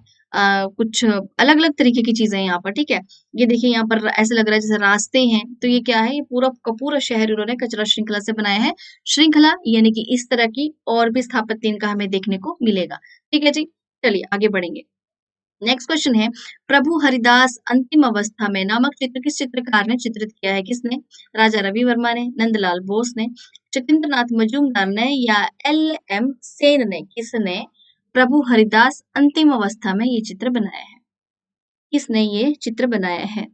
कुछ अलग-अलग तरीके की चीज़ें हैं यहाँ पर, ठीक है? ये देखिए यहाँ पर ऐसे लग रहा है जैसे रास्ते हैं, तो ये क्या है, ये पूरा का पूरा शहर इन्होंने कचरा श्रृंखला से बनाया है। श्रृंखला यानी कि इस तरह की और भी स्थापत्य इनका हमें देखने को मिलेगा। ठीक है जी? चलिए आगे बढ़ेंगे। नेक्स्ट क्वेश्चन है, प्रभु हरिदास अंतिम अवस्था में नामक चित्र किस चित्रकार ने चित्रित किया है? किसने? राजा रवि वर्मा ने, नंदलाल बोस ने, सत्येंद्रनाथ मजूमदार ने या एल.एम. सेन ने? किसने प्रभु हरिदास अंतिम अवस्था में ये चित्र बनाया है? किसने ये चित्र बनाया है?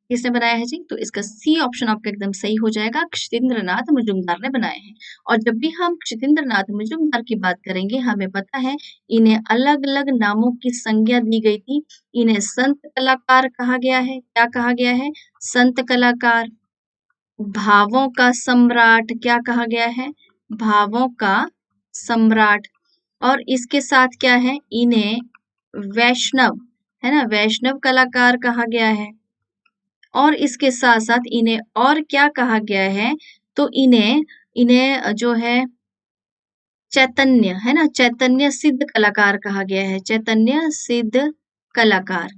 किसने बनाया है जी? तो इसका सी ऑप्शन आपका एकदम सही हो जाएगा, क्षितेंद्रनाथ मजूमदार ने बनाए हैं। और जब भी हम क्षितेंद्रनाथ मजूमदार की बात करेंगे, हमें पता है इन्हें अलग-अलग नामों की संज्ञा दी गई थी। इन्हें संत कलाकार कहा गया है। क्या कहा गया है? संत कलाकार। भावों का सम्राट क्या कहा गया है? भावों का सम्राट। और इसके साथ क्या है? इन्हें वैष्णव, है ना? वैष्णव कलाकार कहा गया है। और इसके साथ-साथ इन्हें और क्या कहा गया है? तो इन्हें इन्हें जो है चैतन्य, है ना? चैतन्य सिद्ध कलाकार कहा गया है। चैतन्य सिद्ध कलाकार।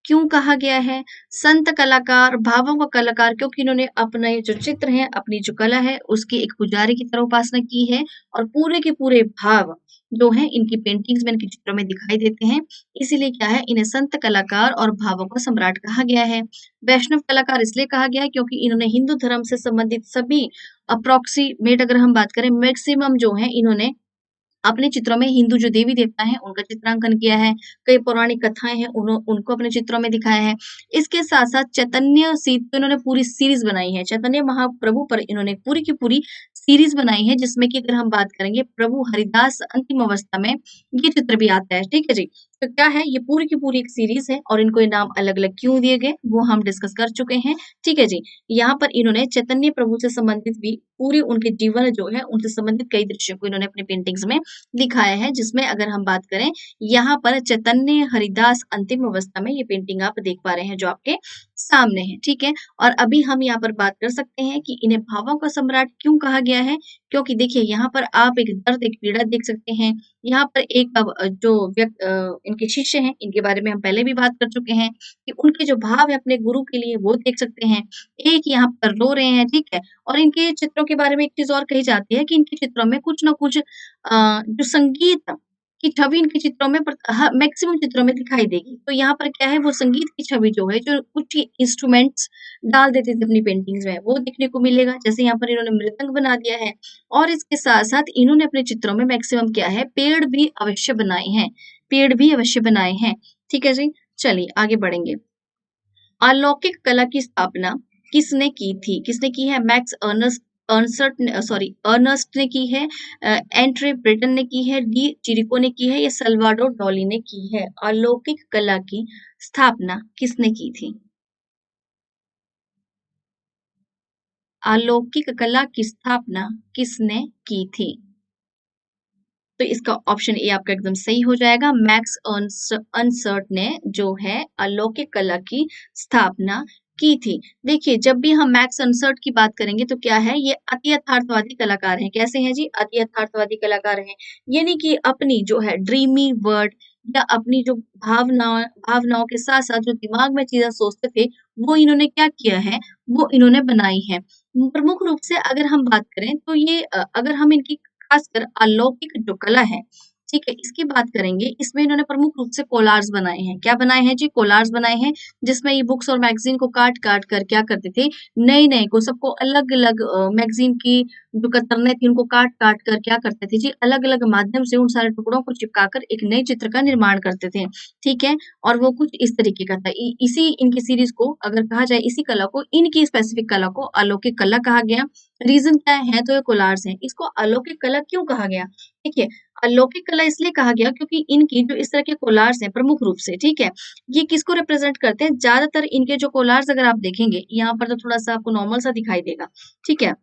क्यों कहा गया है? संत कलाकार, भावों का कलाकार क्योंकि इन्होंने अपने जो चित्र हैं, अपनी जो कला है, उसकी एक पुजारी की तरह उपासना की है और पूरे के पूरे भाव जो हैं इनकी पेंटिंग्स में, इनके चित्रों में दिखाई देते हैं। इसीलिए क्या है, इन्हें संत कलाकार और भावों का सम्राट कहा गया है। वैष्णव कलाकार इसलिए कहा गया है क्योंकि इन्होंने हिंदू धर्म से संबंधित सभी अप्रोक्सीमेट अगर हम बात करें मैक्सिमम जो है इन्होंने अपने चित्रों में हिंदू जो देवी-देवता हैं, उनका चित्रांकन किया है। कई पौराणिक कथाएँ हैं, उनको अपने चित्रों में दिखाया है। इसके साथ-साथ चैतन्य सीत पे इन्होंने पूरी सीरीज़ बनाई है। चैतन्य महाप्रभु पर इन्होंने पूरी की पूरी सीरीज़ बनाई है, जिसमें कि अगर हम बात करेंगे प्रभु हरिदास अंतिम अवस्था में ये चित्र भी आता है। ठीक है जी? तो क्या है, ये पूरी की पूरी एक सीरीज़ है और इनको ये नाम अलग-अलग क्यों दिए गए, वो हम डिस्कस कर चुके हैं। ठीक है जी? यहाँ पर इन्होंने चैतन्य प्रभु से संबंधित भी पूरी उनके जीवन जो है, उनसे संबंधित कई दृश्यों को इन्होंने अपनी पेंटिंग्स में दिखाया है, जिसमें अगर हम बात करें, यहाँ पर चैतन्य हरिदास अंतिम अवस्था में ये पेंटिंग आप देख पा रहे हैं, जो आपके सामने है, ठीक है? और अभी हम यहाँ पर बात कर सकते हैं कि इन्हें भावों का सम्राट क्यों कहा गया है? क्योंकि देखिए, यहाँ पर आप एक दर्द, एक पीड़ा देख सकते हैं। यहाँ पर एक जो इनके शिष्य हैं, इनके बारे में हम पहले भी बात कर चुके हैं कि उनके जो भाव है अपने गुरु के लिए, वो देख सकते हैं। एक यहाँ पर रो रहे हैं, ठीक है? और इनके चित्रों के बारे में एक चीज़ और कही जाती है कि इनके चित्रों में कुछ न कुछ जो संगीत की छवि इनके चित्रों में मैक्सिमम चित्रों में दिखाई देगी। तो यहाँ पर क्या है वो संगीत की छवि जो है, जो कुछ इंस्ट्रूमेंट्स डाल देते थे अपनी पेंटिंग्स में, वो देखने को मिलेगा। जैसे यहाँ पर इन्होंने मृदंग बना दिया है और इसके साथ-साथ इन्होंने अपने चित्रों में मैक्सिमम क्या है, पेड़ भी अवश्य बनाए हैं। पेड़ भी अवश्य बनाए हैं। ठीक है जी? चलिए आगे बढ़ेंगे। अलौकिक कला की स्थापना किसने की थी? किसने की है? मैक्स अर्नस्ट ने की है, एंट्रे ब्रेटन ने की है, डी चिरिको ने की है या सल्वाडोर डॉली ने की है? अलौकिक कला की स्थापना किसने की थी? अलौकिक कला की स्थापना किसने की थी? तो इसका ऑप्शन ए आपका एकदम सही हो जाएगा। मैक्स अनसर्ट ने जो है अलौकिक कला की स्थापना की थी। देखिए, जब भी हम मैक्स अनसर्ट की बात करेंगे तो क्या है, ये अति यथार्थवादी कलाकार हैं। कैसे हैं जी? अति यथार्थवादी कलाकार हैं। यानी कि अपनी जो है ड्रीमी वर्ल्ड या अपनी जो भावनाओं के साथ-साथ जो दिमाग में चीज़ें सोचते थे, वो इन्होंने क्या किया है, वो इन्होंने बनाई है। प्रमुख रूप से अगर हम बात करें तो ये अगर हम इनकी खासकर अलौकिक जो कला है, ठीक है? इसकी बात करेंगे, इसमें इन्होंने प्रमुख रूप से कोलार्स बनाए हैं। क्या बनाए हैं जी? कोलार्स बनाए हैं, जिसमें ये बुक्स और मैगज़ीन को काट-काट कर क्या करते थे, नए-नए को सबको अलग-अलग मैगज़ीन की जो कतरनें थी, उनको काट-काट कर क्या करते थे जी, अलग-अलग माध्यम से उन सारे टुकड़ों को चिपका कर एक नए चित्र का निर्माण करते थे, ठीक है? और वो कुछ इस तरीके का था। इसी इनकी सीरीज़ को अगर कहा जाए, इसी कला को, इनकी स्पेसिफिक कला को अलौकिक कला कहा गया। रीज़न क्या है? तो ये कोलार्स हैं। इसको अलौकिक कला क्यों कहा गया? देखिए, अलौकिक कला इसलिए कहा गया क्योंकि इनकी जो इस तरह के कोलार्स हैं प्रमुख रूप से, ठीक है? ये किसको रिप्रेज़ेंट करते हैं? ज़्यादातर इनके जो कोलार्स अगर आप देखेंगे, यहाँ पर तो थोड़ा-सा आपको नॉर्मल सा दिखाई देगा, ठीक है?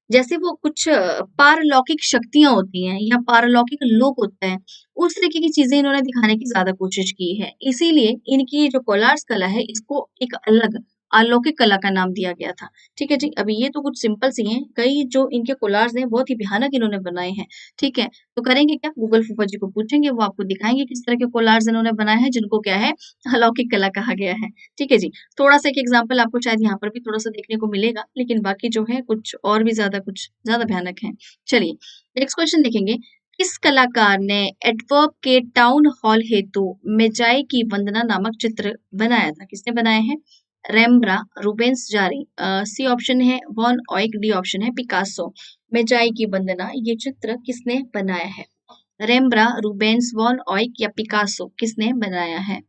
जैसे वो कुछ पारलौकिक शक्तियां होती हैं या पारलौकिक लोग होते हैं, उस तरीके की चीजें इन्होंने दिखाने की ज्यादा कोशिश की है। इसीलिए इनकी जो कोलार्स कला है इसको एक अलग अलौकिक कला का नाम दिया गया था। ठीक है जी, अभी ये तो कुछ सिंपल सी हैं, कई जो इनके कोलार्स हैं बहुत ही भयानक इन्होंने बनाए हैं। ठीक है, तो करेंगे क्या, गूगल फूफा जी को पूछेंगे, वो आपको दिखाएंगे किस तरह के कोलार्स इन्होंने बनाए हैं जिनको क्या है, अलौकिक कला कहा गया है। ठीक है जी, थोड़ा-सा एक एग्ज़ाम्पल आपको शायद यहाँ पर भी थोड़ा-सा देखने को मिलेगा, लेकिन बाकी जो है कुछ और भी कुछ ज़्यादा भयानक है। चलिए, नेक्स्ट क्वेश्चन देखेंगे, किस कलाकार ने एंटवर्प के टाउन हॉल हेतु मेजाई की वंदना नामक चित्र बनाया था? किसने बनाया है? रेम्ब्रा, रूबेंस जारी, सी ऑप्शन है वॉन ऑयक, डी ऑप्शन है पिकासो। मेजाई की वंदना ये चित्र किसने बनाया है? रेम्ब्रा, रूबेंस, वॉन ऑयक या पिकासो, किसने बनाया है?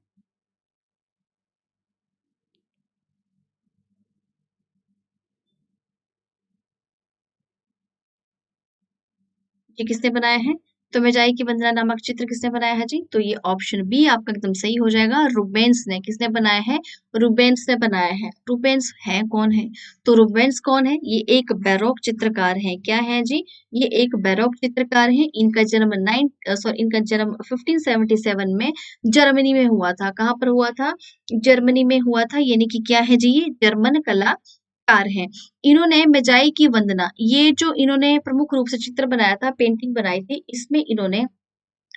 ये किसने बनाया है? तो मेजाई की वंदना नामक चित्र किसने बनाया है जी? तो ये ऑप्शन बी आपका एकदम सही हो जाएगा, रूबेंस ने। किसने बनाया है? रूबेंस ने बनाया है। रूबेंस है कौन है? तो रूबेंस कौन है? ये एक बैरोक चित्रकार है। क्या है जी? ये एक बैरोक चित्रकार है। इनका जन्म 1577 में जर्मनी में हुआ था। कहाँ पर हुआ था? जर्मनी में हुआ था, यानी कि क्या है जी, ये जर्मन कलाकार हैं। इन्होंने मेजाई की वंदना, ये जो इन्होंने प्रमुख रूप से चित्र बनाया था, पेंटिंग बनाई थी, इसमें इन्होंने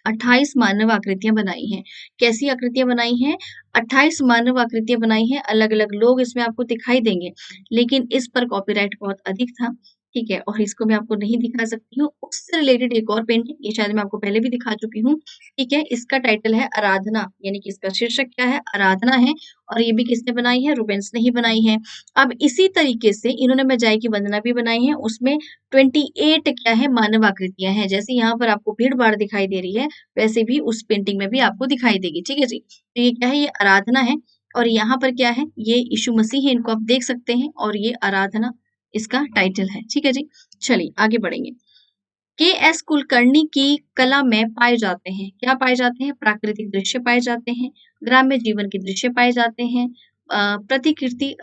28 मानव आकृतियां बनाई हैं। कैसी आकृतियां बनाई हैं? 28 मानव आकृतियां बनाई हैं। अलग-अलग लोग इसमें आपको दिखाई देंगे, लेकिन इस पर कॉपीराइट बहुत अधिक था। ठीक है, और इसको मैं आपको नहीं दिखा सकती हूँ। उससे रिलेटेड एक और पेंटिंग, ये शायद मैं आपको पहले भी दिखा चुकी हूँ। ठीक है, इसका टाइटल है आराधना, यानी कि इसका शीर्षक क्या है? आराधना है, और ये भी किसने बनाई है? रूबेंस ने ही बनाई है। अब इसी तरीके से इन्होंने मेजाई की वंदना भी बनाई है, उसमें 28 क्या है, मानव आकृतियां हैं। जैसे यहाँ पर आपको भीड़-भाड़ दिखाई दे रही है, वैसे भी उस पेंटिंग में भी आपको दिखाई देगी। ठीक है जी, तो ये क्या है, ये आराधना है, और यहाँ पर क्या है, ये यीशु मसीह है, इनको आप देख सकते हैं, और ये आराधना इसका टाइटल है। ठीक है जी, चलिए आगे बढ़ेंगे। के एस कुलकर्णी की कला में पाए जाते हैं, क्या पाए जाते हैं? प्राकृतिक दृश्य पाए जाते हैं, ग्राम्य जीवन के दृश्य पाए जाते हैं, प्रतिकृति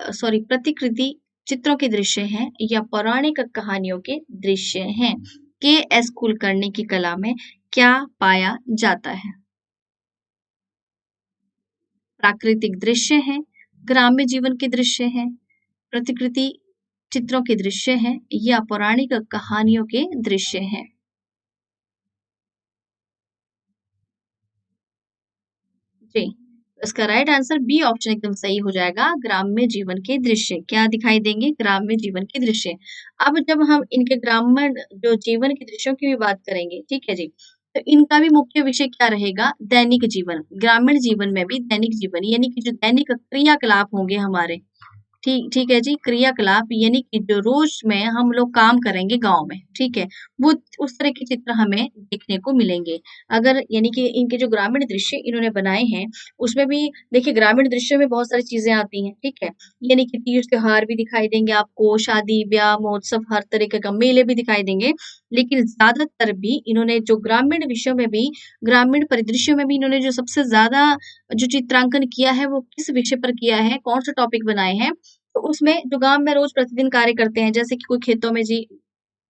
चित्रों के दृश्य हैं, या पौराणिक कहानियों के दृश्य हैं। के एस कुलकर्णी की कला में क्या पाया जाता है? प्राकृतिक दृश्य हैं, ग्राम्य जीवन के दृश्य हैं, प्रतिकृति चित्रों के दृश्य हैं, या पौराणिक कहानियों के दृश्य हैं। जी, इसका राइट आंसर बी ऑप्शन एकदम सही हो जाएगा, ग्राम्य जीवन के दृश्य। क्या दिखाई देंगे? ग्राम्य जीवन के दृश्य। अब जब हम इनके ग्राम्य जो जीवन के दृश्यों की भी बात करेंगे, ठीक है जी, तो इनका भी मुख्य विषय क्या रहेगा? दैनिक जीवन। ग्रामीण जीवन में भी दैनिक जीवन, यानी कि जो दैनिक क्रियाकलाप होंगे हमारे, ठीक ठीक है जी, क्रियाकलाप यानी कि जो रोज में हम लोग काम करेंगे गाँव में, ठीक है? वो उस तरह के चित्र हमें देखने को मिलेंगे। अगर यानी कि इनके जो ग्रामीण दृश्य इन्होंने बनाए हैं, उसमें भी देखिए ग्रामीण दृश्य में बहुत सारी चीज़ें आती हैं, ठीक है? यानी कि तीज त्योहार भी दिखाई देंगे आपको, शादी, ब्याह, महोत्सव, हर तरीके का मेले भी दिखाई देंगे। लेकिन ज़्यादातर भी इन्होंने जो ग्रामीण विषयों में भी, ग्रामीण परिदृश्यों में भी इन्होंने जो सबसे ज़्यादा जो चित्रांकन किया है, वो किस विषय पर किया है, कौन-सा टॉपिक बनाए हैं? तो उसमें जो गाँव में रोज़ प्रतिदिन कार्य करते हैं, जैसे कि कोई खेतों में जी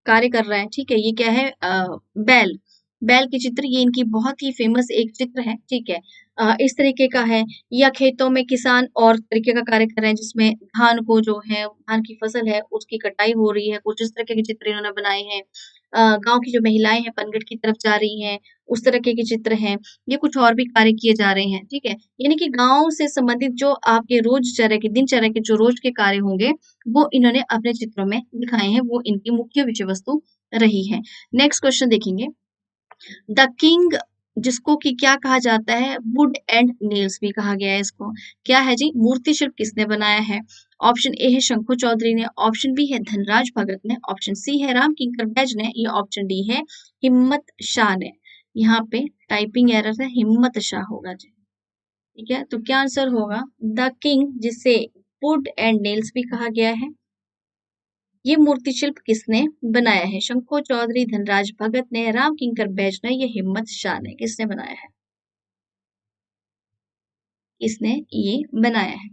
कार्य कर रहा है, ठीक है? ये क्या है, बैल, बैल के चित्र, ये इनकी बहुत ही फ़ेमस एक चित्र है, ठीक है? इस तरीके का है, या खेतों में किसान और तरीके का कार्य कर रहे हैं, जिसमें धान को जो है, धान की फसल है, उसकी कटाई हो रही है, कुछ इस तरीके के चित्र इन्होंने बनाए हैं। गाँव की जो महिलाएँ हैं, पनगट की तरफ जा रही हैं, उस तरीके के चित्र हैं। ये कुछ और भी कार्य किए जा रहे हैं, ठीक है? यानी कि गाँव से संबंधित जो आपके रोज़चर्या के, दिनचर्या के जो रोज़ के कार्य होंगे, वो इन्होंने अपने चित्रों में दिखाए हैं, वो इनकी मुख्य विषय वस्तु रही है। नेक्स्ट क्वेश्चन देखेंगे, द किंग जिसको कि क्या कहा जाता है? वुड एंड नेल्स भी कहा गया है इसको। क्या है जी? मूर्ति शिल्प किसने बनाया है? ऑप्शन ए है शंकु चौधरी ने, ऑप्शन बी है धनराज भगत ने, ऑप्शन सी है राम किंकर बैज ने, या ऑप्शन डी है हिम्मत शाह ने। यहाँ पे टाइपिंग एरर है, हिम्मत शाह होगा जी। ठीक है, तो क्या आंसर होगा? द किंग, जिसे वुड एंड नेल्स भी कहा गया है, ये मूर्ति शिल्प किसने बनाया है? शंको चौधरी, धनराज भगत ने, राम किंकर बैज ने, या हिम्मत शाह ने, किसने बनाया है? किसने ये बनाया है?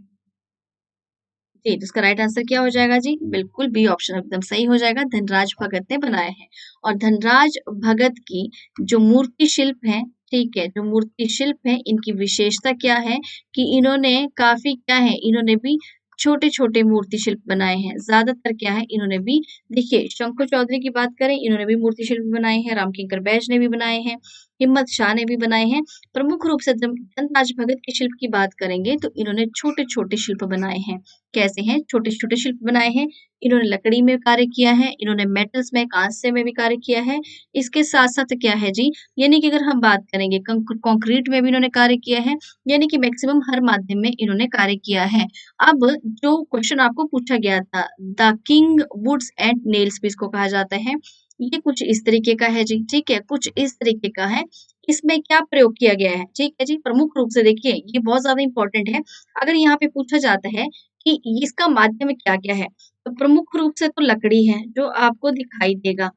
जी, तो इसका राइट आंसर क्या हो जाएगा जी? बिल्कुल बी ऑप्शन एकदम सही हो जाएगा, धनराज भगत ने बनाए हैं। और धनराज भगत की जो मूर्ति शिल्प है, ठीक है, जो मूर्ति शिल्प है, इनकी विशेषता क्या है कि इन्होंने काफ़ी क्या है, इन्होंने भी छोटे-छोटे मूर्ति शिल्प बनाए हैं। ज़्यादातर क्या है, इन्होंने भी देखिए शंकु चौधरी की बात करें, इन्होंने भी मूर्ति शिल्प बनाए हैं, रामकिंकर बैज ने भी बनाए हैं, हिम्मत शाह ने भी बनाए हैं। प्रमुख रूप से जब धनराज भगत के शिल्प की बात करेंगे, तो इन्होंने छोटे-छोटे शिल्प बनाए हैं। कैसे हैं? छोटे-छोटे शिल्प बनाए हैं। इन्होंने लकड़ी में कार्य किया है, इन्होंने मेटल्स में, काँस्य में भी कार्य किया है। इसके साथ-साथ क्या है जी, यानी कि अगर हम बात करेंगे कंक्रीट में भी इन्होंने कार्य किया है, यानी कि मैक्सिमम हर माध्यम में इन्होंने कार्य किया है। अब जो क्वेश्चन आपको पूछा गया था, the king woods and nails भी इसको कहा जाता है। ये कुछ इस तरीके का है जी, ठीक है? कुछ इस तरीके का है। इसमें क्या प्रयोग किया गया है? ठीक है जी, प्रमुख रूप से देखिए, ये बहुत ज़्यादा इम्पोर्टेंट है। अगर यहाँ पे पूछा जाता है कि इसका माध्यम क्या-क्या है? तो प्रमुख रूप से तो लकड़ी है, जो आपको दिखाई देगा।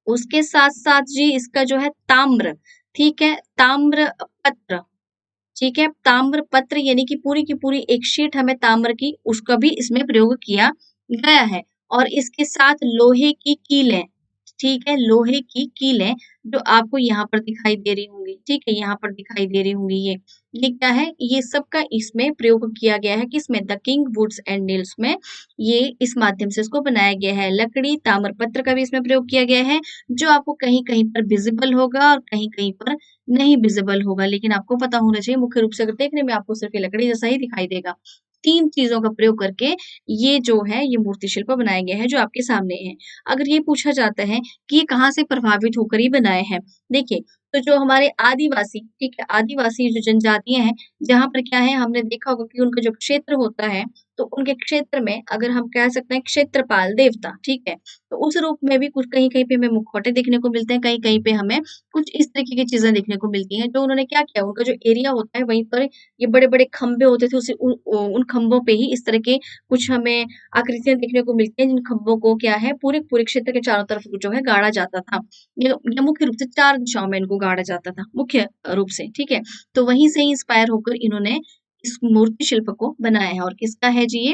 उसके साथ-साथ जी इसका जो है ताम्र, ठीक है? ताम्र पत्र, ठीक है? ताम्र पत्र यानी कि पूरी की पूरी एक शीट हमें ताम्र की, उसका भी इसमें प्रयोग किया गया है। और इसके साथ लोहे की कीलें, ठीक है? लोहे की कीलें जो आपको यहाँ पर दिखाई दे रही होंगी, ठीक है? यहाँ पर दिखाई दे रही होंगी ये। ये क्या है? ये सब का इसमें प्रयोग किया गया है, किसमें? The king woods and nails में, ये इस माध्यम से इसको बनाया गया है। लकड़ी, ताम्रपत्र का भी इसमें प्रयोग किया गया है, जो आपको कहीं-कहीं पर विज़िबल होगा और कहीं-कहीं पर नहीं विज़िबल होगा, लेकिन आपको पता होना चाहिए मुख्य रूप से अगर देखने में आपको सिर्फ़ ये लकड़ी जैसा ही दिखाई देगा। 3 चीज़ों का प्रयोग करके ये जो है, ये मूर्ति शिल्प बनाया गया है, जो आपके सामने है। अगर ये पूछा जाता है कि ये कहाँ से प्रभावित होकर ये बनाए हैं? देखिए, तो जो हमारे आदिवासी, ठीक है, आदिवासी जो जनजातियाँ हैं, जहाँ पर क्या है, हमने देखा होगा कि उनका जो क्षेत्र होता है, तो उनके क्षेत्र में अगर हम कह सकते हैं क्षेत्रपाल देवता, ठीक है? तो उस रूप में भी कुछ कहीं-कहीं पे हमें मुखौटे देखने को मिलते हैं, कहीं-कहीं पे हमें कुछ इस तरीके की चीज़ें देखने को मिलती हैं, जो उन्होंने क्या किया, उनका जो एरिया होता है, वहीं पर ये बड़े-बड़े खंभे होते थे, उसी उन खंभों पे ही इस तरह के कुछ हमें आकृतियाँ देखने को मिलती हैं, जिन खंभों को क्या है, पूरे पूरे क्षेत्र के चारों तरफ जो है गाड़ा जाता था। ये मुख्य रूप से 4 दिशाओं में इनको गाड़ा जाता था, मुख्य रूप से, ठीक है? तो वहीं से इंस्पायर होकर इन्होंने इस मूर्ति शिल्प को बनाया है। और किसका है जी ये?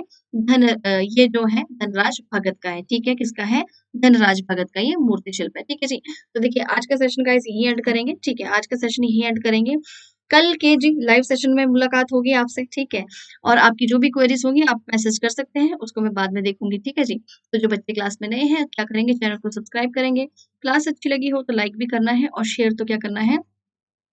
ये जो है धनराज भगत का है, ठीक है? किसका है? धनराज भगत का ये मूर्ति शिल्प है, ठीक है जी? तो देखिए आज का सेशन गाइस यहीं एंड करेंगे, ठीक है? आज का सेशन यहीं एंड करेंगे। कल के जी लाइव सेशन में मुलाकात होगी आपसे, ठीक है? और आपकी जो भी क्वेरीज़ होंगी आप मैसेज कर सकते हैं, उसको मैं बाद में देखूँगी, ठीक है जी? तो जो बच्चे क्लास में नए हैं, क्या करेंगे, चैनल को सब्सक्राइब करेंगे। क्लास अच्छी लगी हो तो लाइक भी करना है और शेयर तो क्या करना है,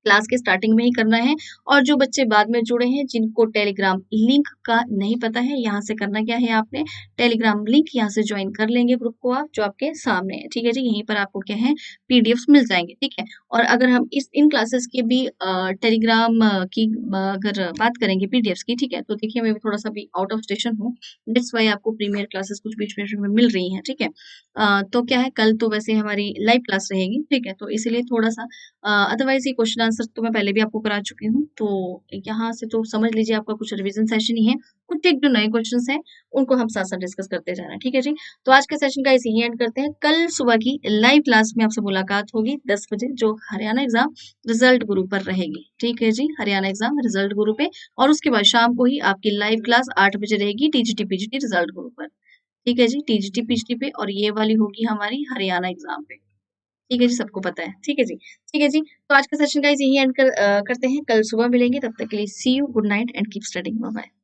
क्लास के स्टार्टिंग में ही करना है। और जो बच्चे बाद में जुड़े हैं, जिनको टेलीग्राम लिंक का नहीं पता है, यहाँ से करना क्या है, आपने टेलीग्राम लिंक यहाँ से ज्वाइन कर लेंगे ग्रुप को आप, जो आपके सामने है, ठीक है जी? यहीं पर आपको क्या है, पीडीएफ्स मिल जाएँगे, ठीक है? और अगर हम इस इन क्लासेस की भी टेलीग्राम की अगर बात करेंगे पीडीएफ्स की, ठीक है? तो देखिए मैं भी थोड़ा-सा अभी आउट ऑफ स्टेशन हूँ, दैट्स व्हाई आपको प्रीमियर क्लासेस कुछ बीच-बीच में मिल रही हैं, ठीक है? तो क्या है, कल तो वैसे हमारी लाइव क्लास रहेगी, ठीक है? तो इसीलिए थोड़ा-सा अदरवाइज़ ये क्वेश्चन आंसर तो मैं पहले भी आपको करा चुकी हूँ, तो यहाँ से तो समझ लीजिए आपका कुछ रिवीजन सेशन ही है। कुछ एक जो नए क्वेश्चंस हैं, उनको हम साथ-साथ डिस्कस करते जा रहे हैं, ठीक है जी? तो आज के सेशन का यहीं एंड करते हैं। कल सुबह की लाइव क्लास में आपसे मुलाकात होगी 10 बजे, जो हरियाणा एग्ज़ाम रिज़ल्ट गुरु पर रहेगी, ठीक है जी? हरियाणा एग्ज़ाम रिज़ल्ट गुरु पे। और उसके बाद शाम को ही आपकी लाइव क्लास 8 बजे रहेगी टीजीटी पीजीटी रिज़ल्ट गुरु पर, ठीक है जी? टीजीटी पीजीटी पे, और ये वाली होगी हमारी हरियाणा एग्ज़ाम पे। ठीक है जी, सबको पता है। ठीक है जी। ठीक है जी, तो आज का सेशन गाइस यहीं एंड करते हैं। कल सुबह मिलेंगे, तब तक के लिए see you, good night and keep studying. Bye bye.